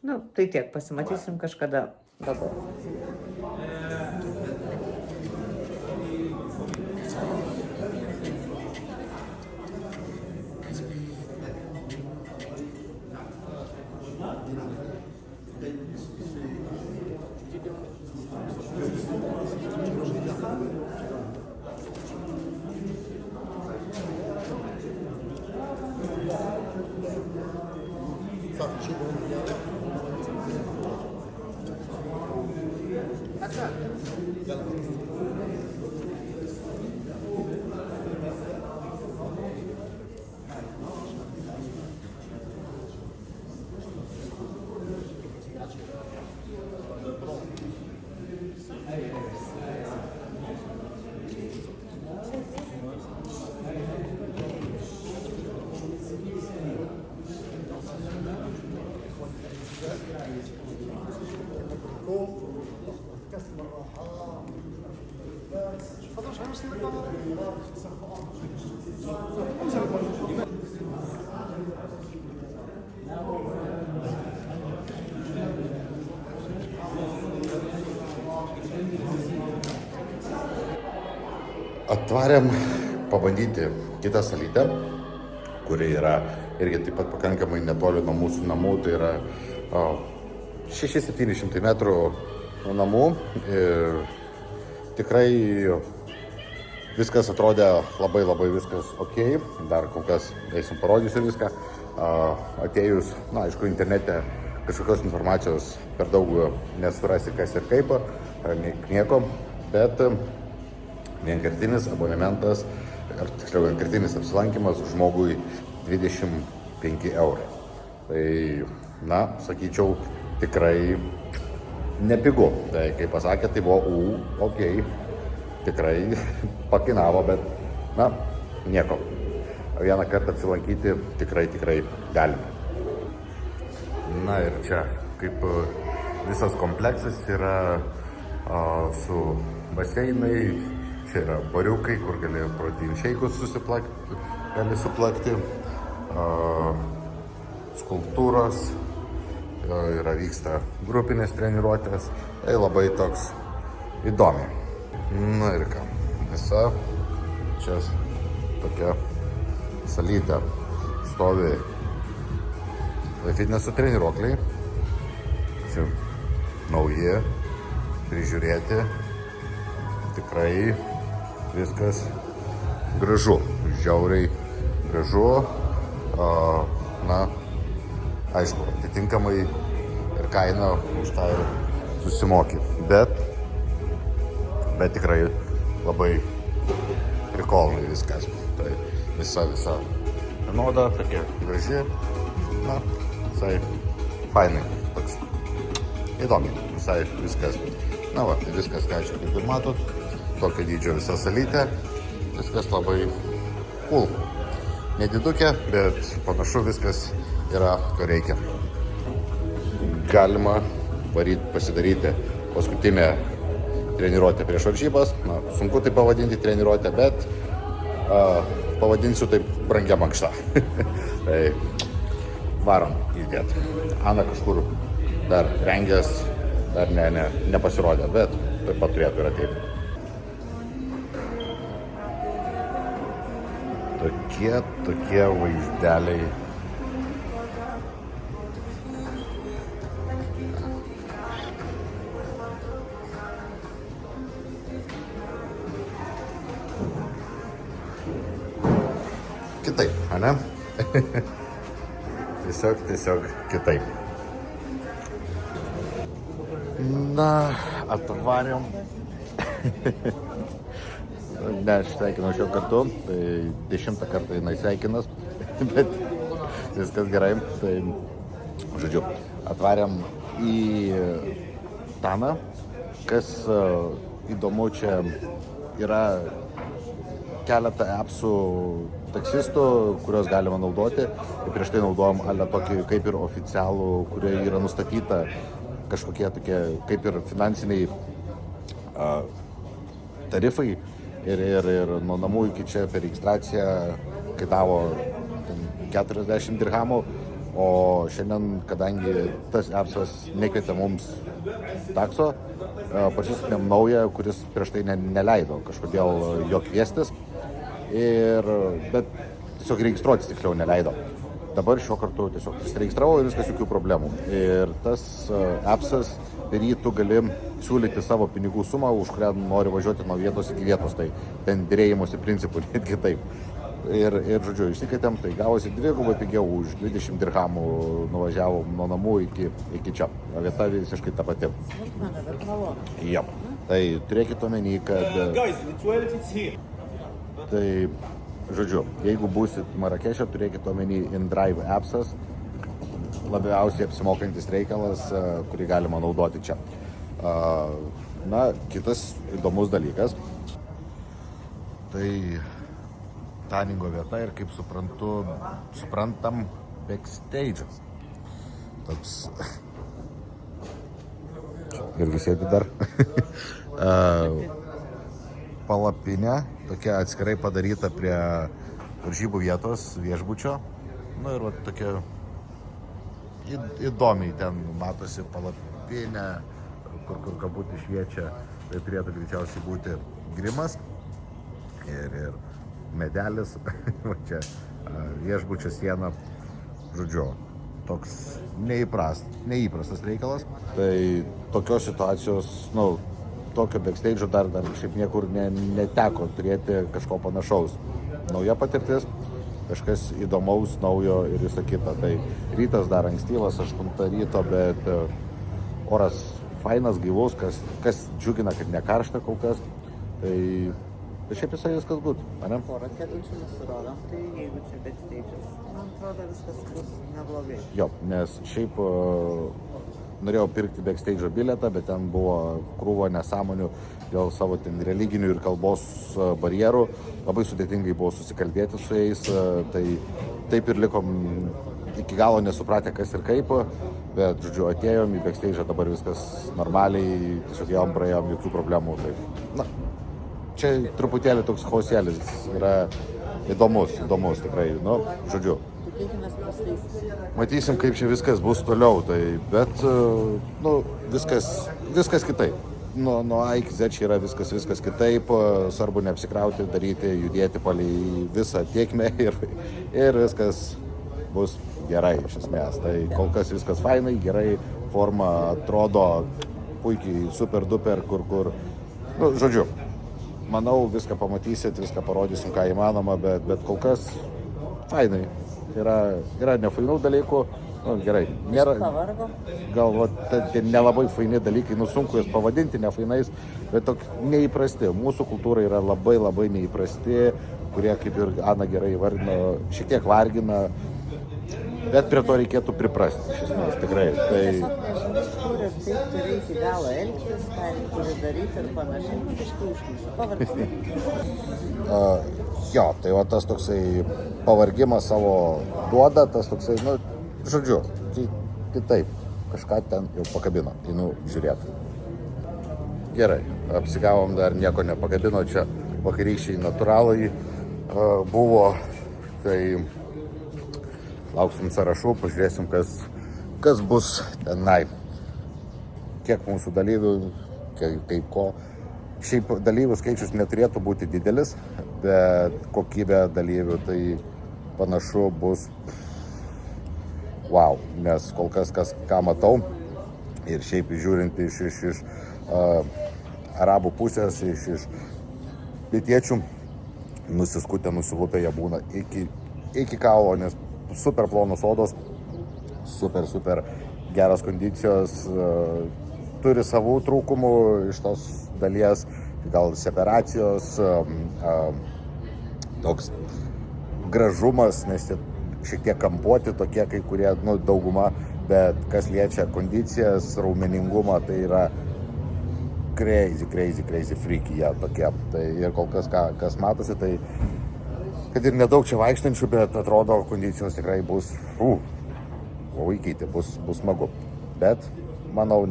Nu, tai tiek, pasimatysim kažkada dabar. Atvarėm pabandyti kitą salytę, kuri yra irgi taip pat pakankamai netoli nuo mūsų namų, tai yra 600-700 metrų nuo namų. Ir tikrai viskas atrodė labai viskas ok, dar kol kas eisim parodysiu viską. Atėjus, na aišku, internete kažkokios informacijos per daug nesurasi kas ir kaip, nieko, bet vienkartinis abonementas, ar tiksliau vienkartinis apsilankymas žmogui 25 eurai. Tai, na, sakyčiau, tikrai nepigu. Tai, kaip pasakė, tai buvo ok, tikrai pakinavo, bet, na, nieko. Vieną kartą apsilankyti tikrai galime. Na ir čia, kaip visas kompleksas yra su baseinai. Čia yra bariukai, kur gali protein šeikus suplakti, skulptūros, vyksta grupinės treniruotės, tai labai toks įdomi. Na ir ką, visa čia tokia salytė, stovi fitneso treniruokliai, čia nauji, prižiūrėti, tikrai viskas gražu, žiauriai gražu, na, aišku, atitinkamai ir kaina už tą ir susimoki, bet tikrai labai prikolnai viskas, tai visa vienoda, tokia graži, na, visai fainai, toks įdomi, visai viskas, na va, tai viskas, ką čia kaip ir matot, tokio dydžio visa salytė, viskas labai cool. Nedidukė, bet panašu viskas yra, ko reikia. Galima pasidaryti paskutinę treniruotę prieš varžybas. Na, sunku tai pavadinti treniruotę, bet pavadinsiu taip brangia mankšta. Tai varom įdėti. Ana kažkur dar rengės, dar nepasirodė, bet taip pat turėtų ir ateiti. Tokie vaizdeliai. Kitaip, ane? tiesiog kitaip. Na, atvarėm. Ne, aš sveikinau šio kartu, tai 10 kartą jinai sveikinas, bet viskas gerai. Tai, žodžiu, atvarėm į Taną. Kas įdomu, čia yra keletą appsų taksistų, kuriuos galima naudoti. Ir prieš tai naudojom tokį kaip ir oficialų, kurie yra nustatyta kažkokie tokie kaip ir finansiniai tarifai. Ir nuo namų iki čia per registraciją kainavo 40 dirhamų, O šiandien, kadangi tas appsas nekvietė mums takso, pažįstamėm naują, kuris prieš tai neleido kažkodėl jo kviestis, bet tiesiog registruotis tiksliau neleido. Dabar šiuo kartu tiesiog prisiregistravau ir viskas, jokių problemų. Ir tas appsas, per jį tu gali siūlyti savo pinigų sumą, už kurią nori važiuoti nuo vietos iki vietos, tai ten dėrėjimosi principų, netgi taip. Ir žodžiu, išsikvietėm, tai gavosi dvigubai pigiau, už 20 dirhamų nuvažiavom nuo namų iki čia. O vieta visiškai ta pati. Jo. Tai turėkit omeny, kad... Tai, žodžiu, jeigu būsit Marakešė, turėkit omeny InDrive appsas, labiausiai apsimokantis reikalas, kurį galima naudoti čia. Na, kitas įdomus dalykas. Tai taningo vieta ir, kaip suprantam, backstage'as. Toks... Irgi sėdi dar. Palapinė, tokia atskirai padaryta prie varžybų vietos viešbučio. Nu ir va tokia įdomiai ten matosi palapinė, kur kabutį šviečia, tai turėtų greičiausiai būti grimas. Ir medelis, va čia viešbučio siena, žodžiu, toks neįprastas reikalas. Tai tokios situacijos, tokio backstage'o dar šiaip niekur neteko turėti kažko panašaus. Nauja patirtis, kažkas įdomaus, naujo ir visą kitą. Tai rytas dar ankstyvas, 8 ryto, bet oras fainas, gaivus, kas džiugina, kad nekaršta kol kas. Tai šiaip viskas gut, ane? Porą kėdučių nusirodom, tai jeigu čia backstage'as, man atrodo, viskas bus neblogai. Jo, nes šiaip norėjau pirkti backstage'o bilietą, bet ten buvo krūva nesąmonių dėl savo ten religinių ir kalbos barjerų. Labai sudėtingai buvo susikalbėti su jais, tai taip ir likom iki galo nesupratę, kas ir kaip, bet, žodžiu, atėjom į backstage'ą, dabar viskas normaliai, tiesiog jom praėjom, jokių problemų. Tai, čia truputėlį toks chaosėlis yra įdomus tikrai, žodžiu. Matysim, kaip čia viskas bus toliau, bet viskas kitaip. Nuo A iki Z čia yra viskas kitaip, svarbu neapsikrauti, daryti, judėti palei visą tiekmę ir viskas bus gerai iš esmės. Tai kol kas viskas fainai, gerai, forma atrodo puikiai, super duper, kur, žodžiu. Manau, viską pamatysit, viską parodysim, ką įmanoma, bet kol kas fainai. Yra nefainų dalykų, gerai. Nėra, gal nelabai faini dalykai, sunku jas pavadinti nefainais, bet neįprasti. Mūsų kultūra yra labai neįprasti, kurie, kaip ir Ana gerai įvardino, šiek tiek vargina, bet prie to reikėtų priprasti, iš esmės, tikrai. Tiesiog nežinai, kur ir taip turi iki galo elgtis, ką turi daryti ir panašiai, biškai užklysiu, pavargsti. Jo, tai va tas toksai pavargimas savo duoda, tas toksai, žodžiu, kitaip, kažką ten jau pakabino, žiūrėti. Gerai, apsigavom, dar nieko nepakabino, čia vakarykščiai natūralai buvo, tai lauksim sąrašų, pažiūrėsim, kas bus tenai. Kiek mūsų dalyvių, kaip ko. Šiaip dalyvių skaičius neturėtų būti didelis, bet kokybė dalyvių tai panašu bus wow, nes kol kas, ką matau, ir šiaip žiūrint iš arabų pusės, iš pietiečių, nusiskutę, nusilupę jie būna iki kaulo, nes super plonos odos, super geros kondicijos, turi savų trūkumų iš tos dalies, gal separacijos, toks gražumas, nes jie šiek tiek kampuoti tokie, kai kurie, dauguma, bet kas liečia kondicijas, raumeningumą, tai yra crazy freaky jie tokie. Tai ir kol kas matosi, tai kad ir nedaug čia vaikštančių, bet atrodo, kondicijos tikrai bus vaikyti, bus smagu. Bet, manau,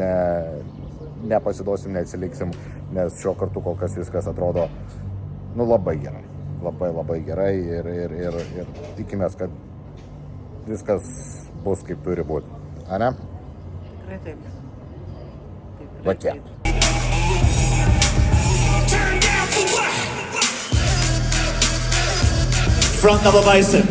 nepasiduosim, neatsiliksim, nes šiuo kartu kol kas viskas atrodo labai gerai. Labai gerai ir tikimės, kad viskas bus kaip turi būti. Ar ne? Tikrai taip. Tokie. Front double bicep.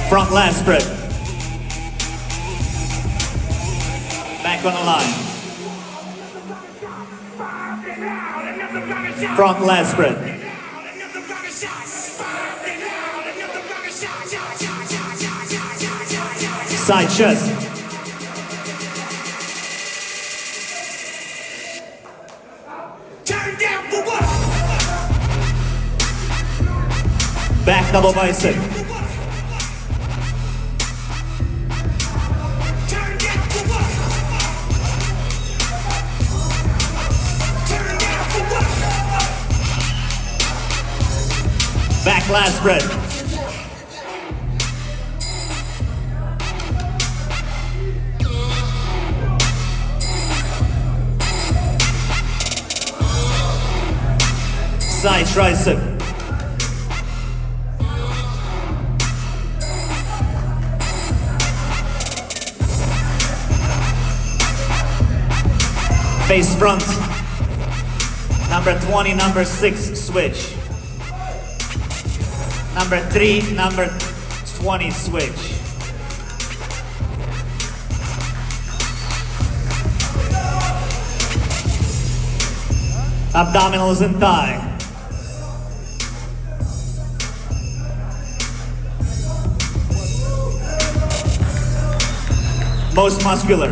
Front lat spread. Back on the line. Front lat spread. Side chest. Back double bicep. Back lat spread. Side tricep. Face front. Number 20, number 6 switch. Number 3, number 20 switch. Abdominals and thigh. Most muscular.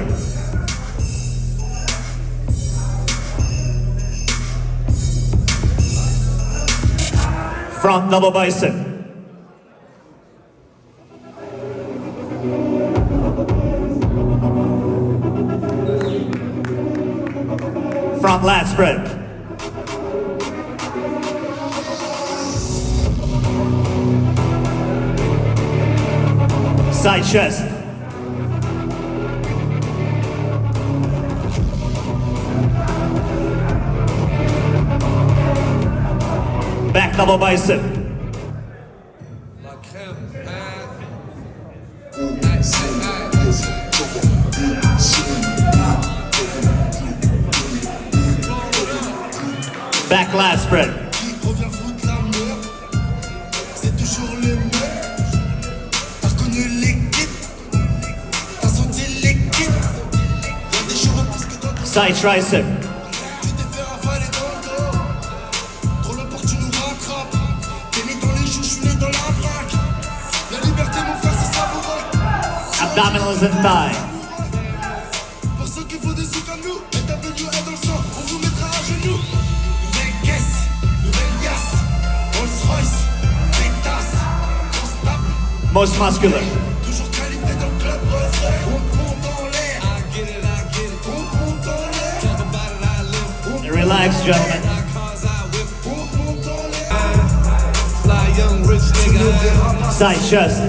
Front double bicep. Front lat spread. Side chest. Back double bicep. Back lat spread. Revient foutre la merde, c'est toujours les mêmes. T'as reconnu l'équipe, t'as senti l'équipe. Y'a des jours parce que dans ton Side tricep. tu t'es fait ravaler dans le dos. Trop le port, tu nous rattrapes. T'es né dans les joues, j'suis né dans la braque. La liberté, mon frère, c'est savoureux. Abdominals and thigh. Pour ceux qui font des sous comme nous, et ta venue est dans le sang, on vous mettra à genoux. Nouvelle caisse, nouvelle liasse, Rolls Royce, pétasse, on se tape, Most muscular. toujours calibré dans le club refrain. On compte en l'air, on compte en l'air, Relax, gentlemen. on compte en l'air. Side chest.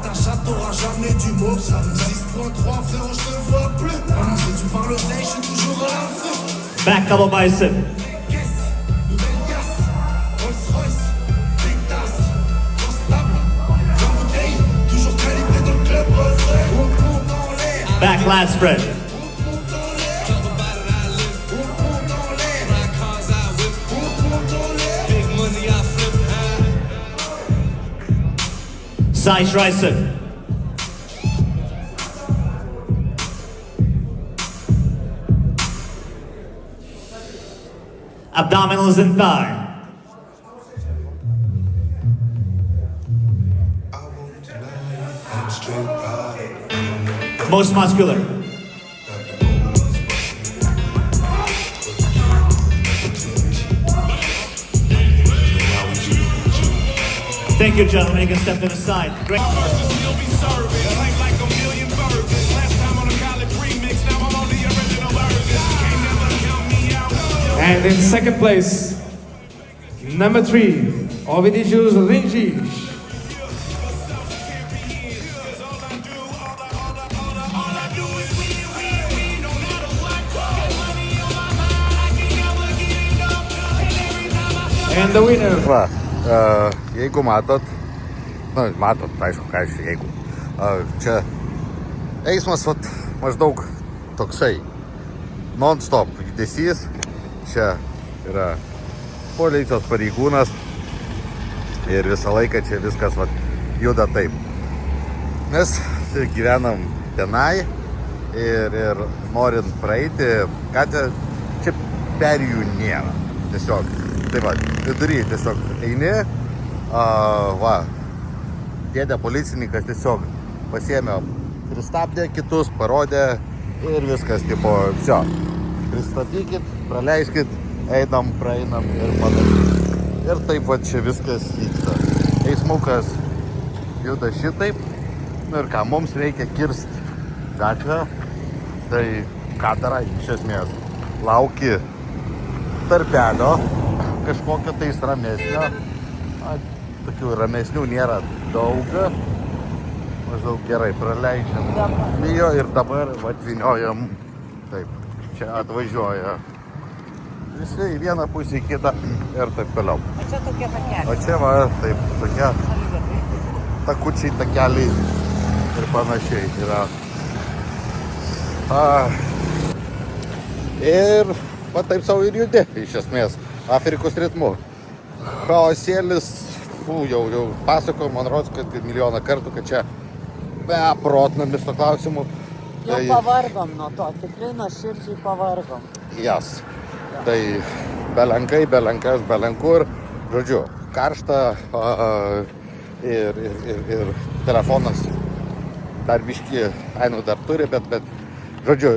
Ta chatte t'auras jamais du mot. 6.3 frérot, je te vois plus. Si tu parles oseille, je suis toujours à la feu. Back double bicep. Caisse, nouvelle liasse, Rolls Royce, pétasse, on se tape, la bouteille, toujours calibré dans le club refrain. On compte en l'air, Back lat spread. on compte en l'air, on compte en l'air, on compte en l'air. Side tricep. Abdominals and thigh. Most muscular. Thank you, gentlemen. You can step to the side. Great. And in second place, number 3, Ovidius Ringic. And the winner. Va, jeigu matot, aišku, ką aš jeigu. Čia eismas vat, maždaug toksai non-stop judesys. Čia yra policijos pareigūnas ir visą laiką čia viskas vat, juda taip. Mes gyvenam tenai ir norint praeiti, čia perėjų nėra. Tiesiog, tai va, vidury tiesiog eini, dėdė policininkas tiesiog pasiėmė, pristabdė kitus, parodė ir viskas, tipo, viso. Pristabdykit, praleiskit, einam, praeinam ir panašiai. Ir taip va čia viskas vyksta. Eismukas juda šitaip, ir ką, mums reikia kirsti gatvę, tai ką darai, iš esmės, lauki tarpelio, kažkokio tais ramesnio, tokių ramesnių nėra daug, maždaug gerai praleidžiam, bijo ir dabar atviniojam, taip, čia atvažiuoja visi į vieną pusę, į kitą ir taip toliau. O čia tokie takeliai. O čia va, taip, tokie takučiai, takeliai ir panašiai yra. Ir va taip savo ir judė, iš esmės, Afrikos ritmu. Chaosėlis, jau pasakoju, man rodos, kad milijoną kartų, kad čia beprotnamis to klausimų. Jau pavargom nuo to, tikrai nuoširdžiai pavargom. Jas. Tai belenkas, belenkur, žodžiu, karšta ir telefonas dar biški, dar turi, bet žodžiu,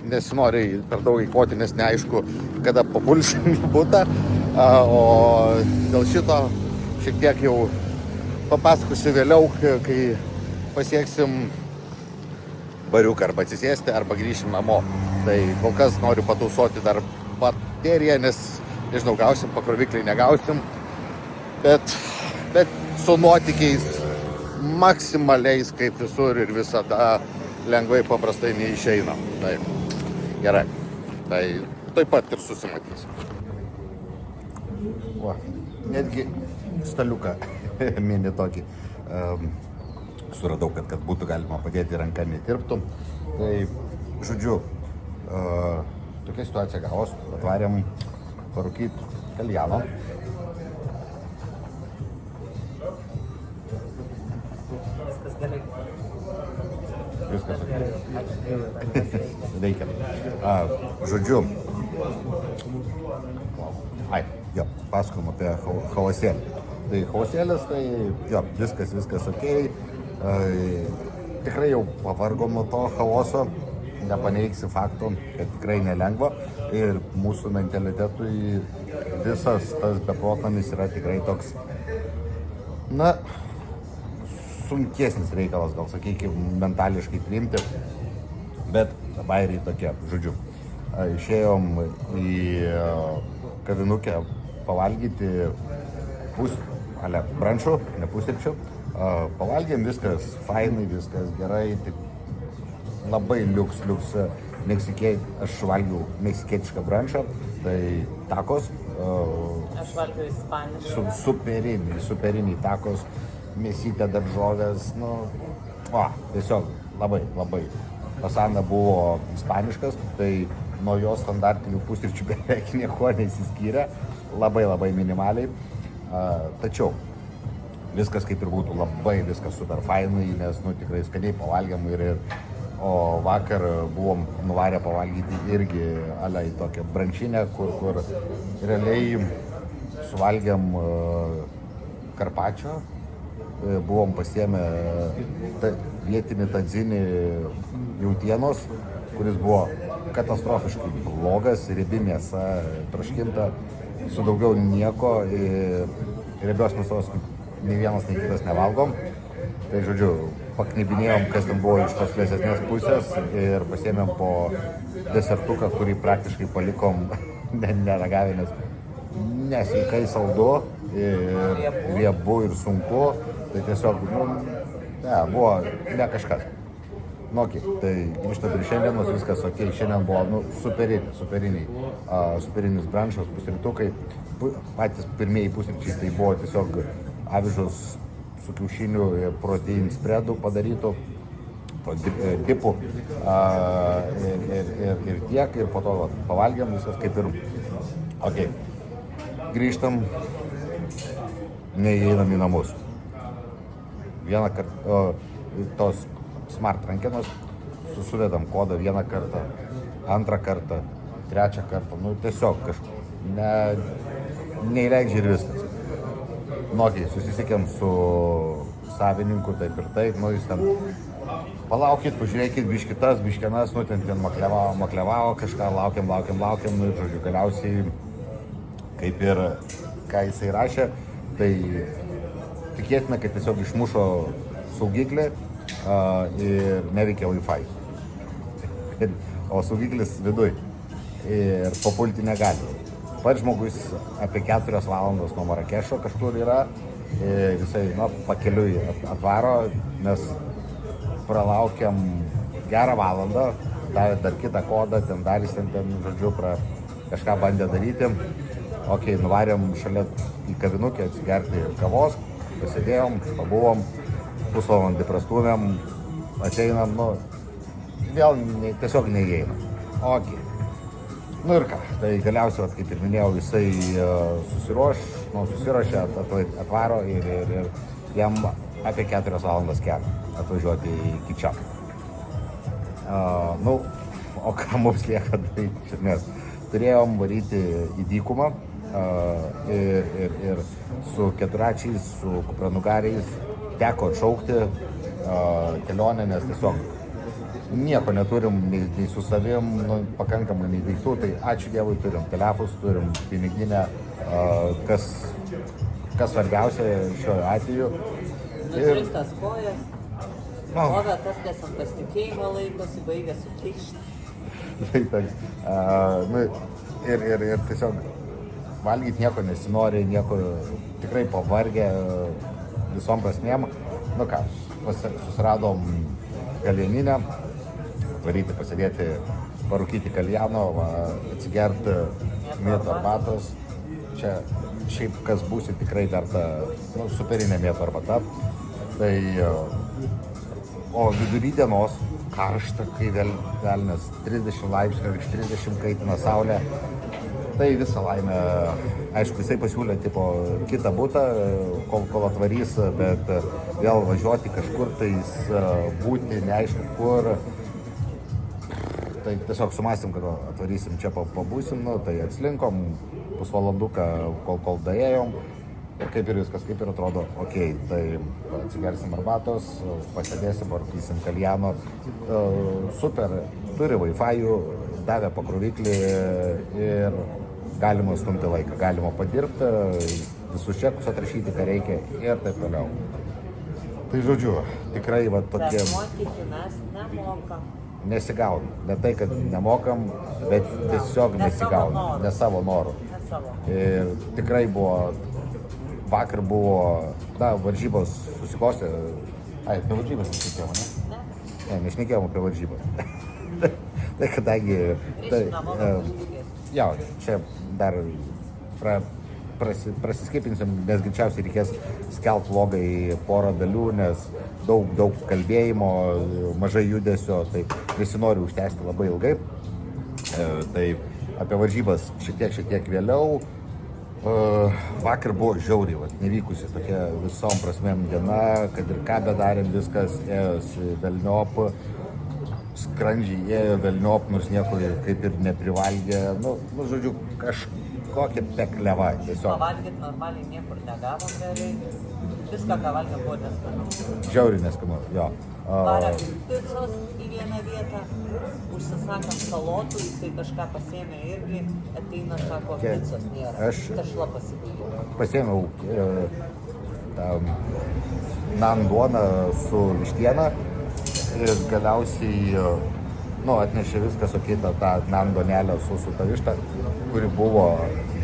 nesinori per daug eikvoti, nes neaišku, kada papulsim į butą, o dėl šito šiek tiek jau papasakosiu vėliau, kai pasieksim bariuką arba atsisėsti, arba grįšim namo. Tai kol kas noriu patausoti dar bateriją, nes, nežinau, gausim, pakrovikliai negausim, bet su nuotykiais maksimaliais kaip visur ir visada lengvai paprastai neišeina. Tai gerai, tai taip pat ir susimatysim. Va, netgi staliuką mini tokį suradau, kad būtų galima padėti ranką netirptų. Tai, žodžiu, tokia situacija gavos, atvarėm parūkyti kaljano. Viskas gerai. Viskas gerai. Veikia. Žodžiu, pasakojom apie chaosėlį. Tai chaosėlis, tai jo, viskas okei. Tikrai jau pavargom nuo to chaoso, nepaneigsi faktų, kad tikrai nelengva ir mūsų mentalitetui visas tas beprotnamis yra tikrai toks, sunkesnis reikalas, gal sakykime, mentališkai priimti, bet bairiai tokie, žodžiu. Išėjom į kavinukę pavalgyti brančų, ne pusryčių. Pavalgėm, viskas fainai, viskas gerai, tik labai liuks aš valgiau meksikietišką brančą, tai takos. Aš valgiau ispanišką. Superiniai takos, mėsytė, daržovės, tiesiog labai. Pasanda buvo ispaniškas, tai nuo jo standartinių pusryčių beveik nieko nesiskyrė, labai minimaliai, tačiau viskas kaip ir būtų, labai viskas super fainai, nes tikrai skaniai pavalgėm o vakar buvom nuvarę pavalgyti irgi į tokią brančinę, kur realiai suvalgėm karpačio, buvom pasiėmę vietinį tadzinį jautienos, kuris buvo katastrofiškai blogas, riebi mėsa, traškinta, su daugiau nieko, riebios mėsos nei vienas, nei kitas nevalgom. Tai žodžiu, paknibinėjom, kas ten buvo iš tos vėsesnės pusės ir pasiėmėm po desertuką, kurį praktiškai palikom neragavę, nes nesveikai saldu ir riebu ir sunku. Tai tiesiog, buvo ne kažkas. Tai grįžtant ir šiandienos viskas okei, šiandien buvo superinis brančas, pusrytukai, patys pirmieji pusryčiai tai buvo tiesiog avižos su kiaušiniu ir protein spreadu padarytų, dipų ir tiek, ir po to pavalgėm viskas kaip ir ok. Grįžtam, neįeinam į namus. Vieną kartą tos smart rankenos suvedam kodą vieną kartą, antrą kartą, trečią kartą, nu tiesiog kažkaip neįleidžia ir viskas. Nu, okay, susisiekėm su savininku, taip ir taip, nu jis ten palaukit, pažiūrėkit, biškitas, biškienas, nu ten maklevavo kažką, laukiam, nu ir žodžiu, galiausiai, kaip ir ką jisai rašė, tai tikėtina, kad tiesiog išmušo saugiklį ir neveikia Wi-Fi. O saugiklis viduj ir papulti negali. Pats žmogus apie 4 valandos nuo Marakešo kažkur yra ir jisai pakeliui atvaro, nes pralaukiam gerą valandą, davė dar kitą kodą, ten darys, ten žodžiu, kažką bandė daryti. Ok, nuvarėm šalia į kavinukę atsigerti kavos, pasėdėjom, pabuvom, pusvalandį prastūmėm, ateinam, nu, vėl tiesiog neįeinam. Ok. Nu ir ką, tai galiausiai, kaip ir minėjau, jisai susiruošė, atvaro ir jam apie 4 valandas kelio atvažiuoti iki čia. Nu, o ką mums lieka daryti iš esmės? Turėjom varyti į dykumą ir su keturračiais, su kupranugariais teko atšaukti kelionę, nes tiesiog nieko neturim, nei su savim, pakankamai nei daiktų, tai ačiū Dievui turim telefus, turim piniginę, kas svarbiausia šiuo atveju. Nutrintas kojas, ovė kartais ant pasitikėjimo laikosi, baigia sukišti. Ir tiesiog valgyti nieko nesinori, nieko tikrai pavargę visom prasmėm. Nu ką, susiradom kalėninę, varyti, pasėdėti, parūkyti kaljano, atsigerti mėtų arbatos. Čia šiaip kas būsi tikrai dar ta superinė mėtų arbata. Tai, o vidury dienos karšta, kai velnias 30 laipsnių, virš 30 kaitina saulė. Tai visą laimę, aišku, jisai pasiūlė kitą butą, kol atvarys, bet vėl važiuoti kažkur tais, būti neaišku kur. Tai tiesiog sumąstėm, kad atvarysim čia pabūsim, tai atslinkom pusvalanduką, kol daėjom. Ir kaip ir viskas, kaip ir atrodo, ok, tai atsigersim arbatos, pasėdėsim, parūkysim kaljano. Super, turi Wi-Fi, davė pakroviklį ir galima stumti laiką, galima padirbti, visus čekus atrašyti, ką reikia ir taip toliau. Tai žodžiu, tikrai tokie... Bet mokyti mes nemokam. Nesigauna. Ne tai, kad nemokam, bet tiesiog nesigauna. Ne savo norų. Ir tikrai buvo, vakar buvo, varžybos susikostė. Apie varžybas nešnekėjom, ne? Ne, nešnekėjom apie varžybas. Tai kadangi... Jo, čia dar prasiskipinsim, nes greičiausiai reikės skelt vlogą į porą dalių, nes daug kalbėjimo, mažai judesio, tai nesinori užtęsti labai ilgai. Tai apie varžybas šiek tiek vėliau. Vakar buvo žiauriai, nevykusi tokia visom prasmėm diena, kad ir ką bedarėm, viskas ėjosi velniop, skrandžiai ėjo velniop, nors nieko kaip ir neprivalgė, žodžiu, kažkokia pekleva tiesiog. Pavalgyti normaliai niekur negavom realiai, viską, ką valgėm, buvo neskanu. Žiauriai neskanu, jo. Varėm picos į vieną vietą, užsisakant salotų, jisai kažką pasėmė irgi, ateina, sako, picos nėra, tešla pasibaigė. Pasėmiau nan duoną su vištiena ir galiausiai atnešė viskas, tą nan duonelę su ta višta, kuri buvo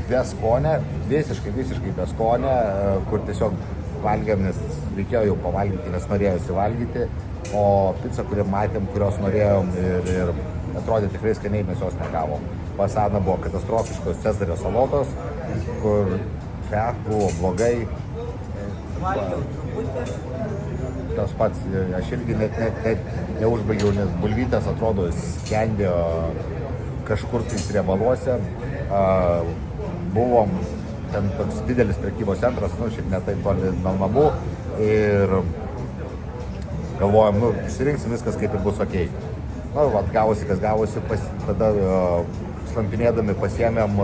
beskonė, visiškai beskonė, kur tiesiog valgėm, nes reikėjo jau pavalgyti, nes norėjosi valgyti, o pica, kurią matėm, kurios norėjom ir atrodė tikrai skaniai, mes jos negavom. pas Aną buvo katastrofiškos Cezario salotos, kur buvo blogai. Tas pats, aš irgi net neužbaigiau, nes bulvytės atrodo skendėjo kažkur tai riebaluose. Buvom ten toks didelis prekybos centras, šiaip ne taip toli nuo namų ir galvojom, išsirinksim viskas kaip ir bus okei. Gavosi, kas gavosi, tada slampinėdami pasiėmėm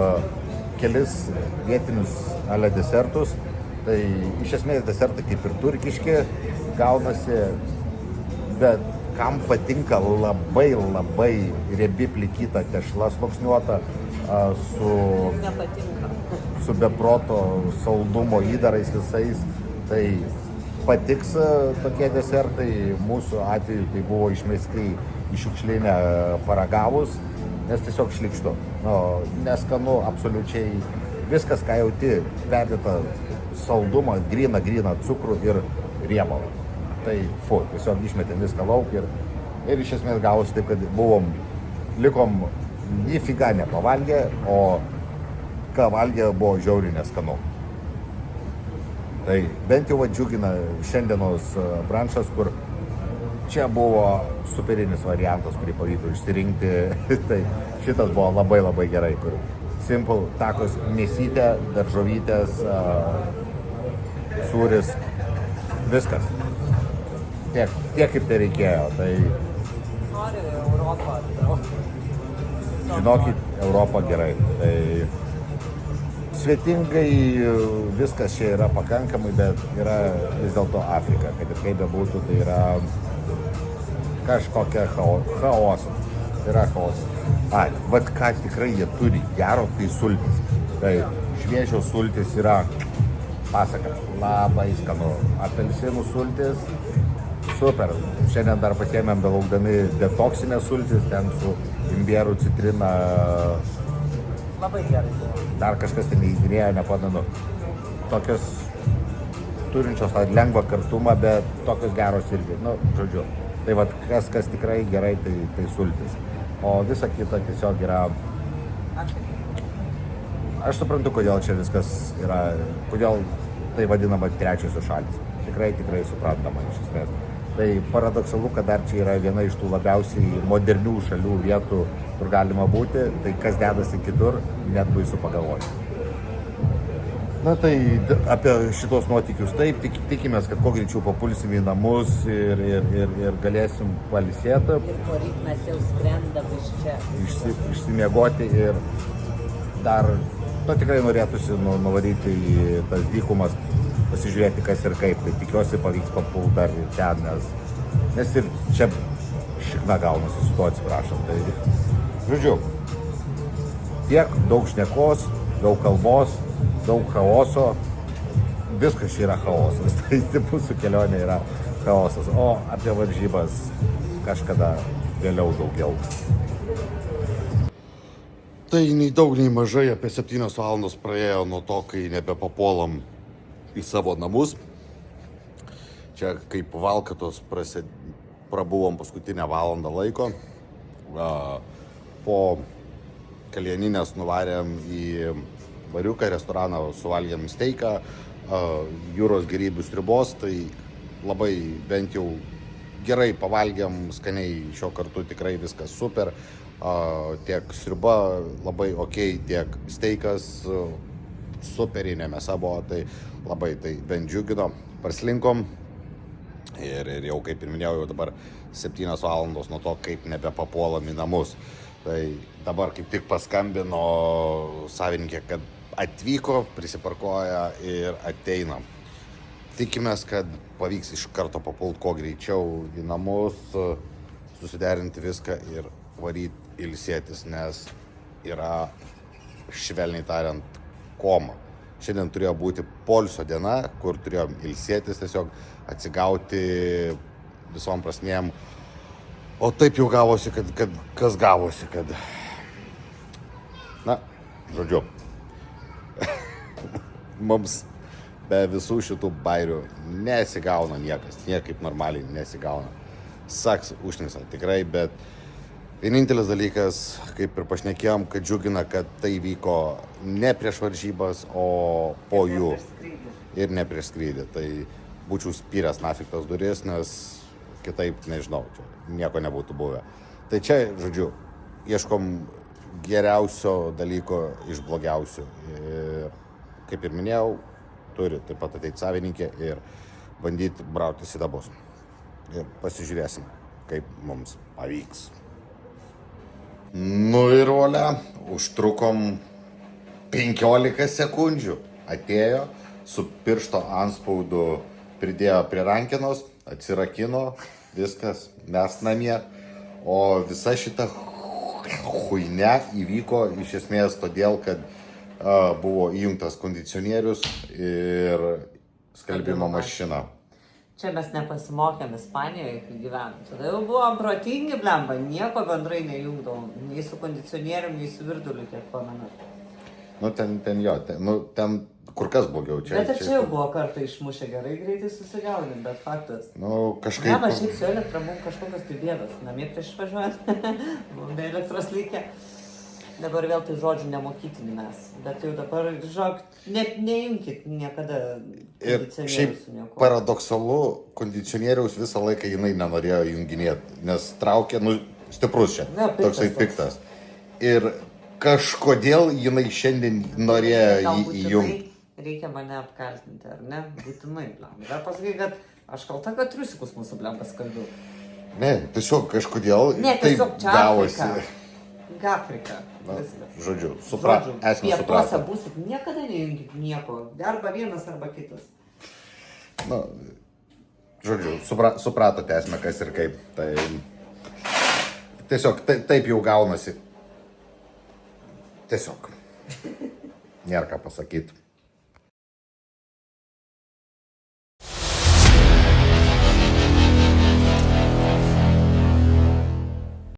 kelis vietinius ale desertus. Tai iš esmės desertai kaip ir turkiški gaunasi, bet kam patinka labai riebi plikyta tešla sluoksniuota su beproto saldumo įdarais visais, tai patiks tokie desertai. Mūsų atveju tai buvo išmesti į šiukšlinę paragavus, nes tiesiog šlykštu. Neskanu absoliučiai viskas, ką jauti, perdėta saldumą, gryną cukrų ir riebalą. Tai tiesiog išmetėm viską lauk ir iš esmės gavosi taip, kad likom nifiga nepavalgę, o ką valgė buvo žiauriai neskanu. Tai bent jau džiugina šiandienos brančas, kur čia buvo superinis variantas, kurį pavyko išsirinkti. Tai šitas buvo labai gerai, kur simple takos, mėsytė, daržovytės, sūris, viskas. Tiek kaip tai reikėjo. Tai žinokit, Europą gerai. Tai svetingai viskas čia yra pakankamai, bet yra vis dėlto Afrika. Kad ir kaip bebūtų, tai yra kažkokia chaosas. Tai yra chaosas. Vat ką tikrai jie turi gero, tai sultis. Tai šviežios sultis yra pasaka. Labai skanu. Apelsinų sultis. Super. Šiandien dar pasiėmėm belaukdami detoksinės sultis, ten su imbierų, citrina. Labai gerai buvo. Dar kažkas ten įdinėjo, nepamenu. Tokios turinčios tą lengvą kartumą, bet tokios geros irgi. Žodžiu. Tai vat kas tikrai gerai, tai sultis. O visa kita tiesiog yra... Aš suprantu, kodėl čia viskas yra, kodėl tai vadinama trečiosios šalys. Tikrai suprantama iš esmės. Tai paradoksalu, kad dar čia yra viena iš tų labiausiai modernių šalių vietų, kur galima būti, tai kas dedasi kitur, net baisu pagalvoti. Tai apie šitos nuotykius taip, tikimės, kad kuo greičiau papulsim į namus ir galėsim pailsėti. Ir poryt mes jau skrendam iš čia. Išsimiegoti ir dar, tikrai norėtųsi nuvaryti į tas dykumas, pasižiūrėti kas ir kaip. Tai tikiuosi pavyks papult dar ir ten, nes ir čia šikna gaunasi, su to atsiprašom. Tai, žodžiu, tiek daug šnekos, daug kalbos, daug chaoso, viskas čia yra chaosas, tai mūsų kelionė yra chaosas, o apie varžybas kažkada vėliau daugiau. Tai nei daug, nei mažai, apie 7 valandos praėjo nuo to, kai nebepapuolam į savo namus. Čia kaip valkatos prabuvom paskutinę valandą laiko. Po Kalėninės nuvarėm į bariuką, restoraną, suvalgėm steiką, jūros gėrybių sriubos, tai labai bent jau gerai pavalgėm, skaniai šio kartu tikrai viskas super. Tiek sriuba labai okei, tiek steikas superinė mėsa buvo, tai labai tai bent džiugino. Praslinkom ir jau kaip ir minėjau, jau dabar 7 valandos nuo to, kaip nebepapuolam į namus. Tai dabar kaip tik paskambino savininkė, kad atvyko, prisiparkuoja ir ateina. Tikimės, kad pavyks iš karto papult kuo greičiau į namus, susiderinti viską ir varyti ilsėtis, nes yra, švelniai tariant, koma. Šiandien turėjo būti poilsio diena, kur turėjom ilsėtis, tiesiog atsigauti visom prasmėm. O taip jau gavosi, kad kas gavosi, kad... Žodžiu. Mums be visų šitų bairių nesigauna niekas, niekaip normaliai nesigauna. Saks užnisa tikrai, bet Vienintelis dalykas, kaip ir pašnekėjom, kad džiugina, kad tai vyko ne prieš varžybas, o po jų ir ne prieš skrydį. Tai būčiau spyręs nafik tas duris, nes kitaip, nežinau, čia nieko nebūtų buvę. Tai čia, žodžiu, ieškom geriausio dalyko iš blogiausių. Ir, kaip ir minėjau, turi taip pat ateiti savininkė ir bandyti brauti sidabus. Ir pasižiūrėsim, kaip mums pavyks. Nu ir volia, užtrukom 15 sekundžių. Atėjo, su piršto antspaudu pridėjo prie rankenos, atsirakino, viskas, mes namie. O visa šita chuinia įvyko iš esmės todėl, kad buvo įjungtas kondicionierius ir skalbimo mašina. Čia mes nepasimokėm Ispanijoje, kai gyvenom. Tada jau buvom protingi, blemba, nieko bendrai nejungdavom. Nei su kondicionierium, nei su virduliu, kiek pamenu. Nu, ten kur kas blogiau. Bet ir čia jau buvo kartą išmušę gerai, greitai susigaudim, bet faktas. Nu, kažkaip... Ne, šiaip su elektra mums kažkokios tai bėdos. Namie prieš išvažiuojant, buvom be elektros likę. Dabar vėl tai žodžių nemokytini mes. Bet jau dabar, žinok, net nejunkit niekada Ir šiaip paradoksalu, kondicionieriaus visą laiką jinai nenorėjo junginėti, nes traukė, nu, stiprus čia, toksai piktas. Ir kažkodėl jinai šiandien norėjo įjungti. Reikia mane apkaltinti, ar ne? Būtinai, blemba. Bet pasakai, kad aš kalta, kad triusikus mūsų blembas kalbiu. Ne, tiesiog kažkodėl taip gavosi. Afrika. Žodžiu, esmė suprato. Pietuose būsit, niekada nejungit nieko. Arba vienas, arba kitas. Nu, žodžiu, supratote esmę, kas ir kaip. Tai tiesiog taip jau gaunasi. Tiesiog. Nėra ką pasakyti.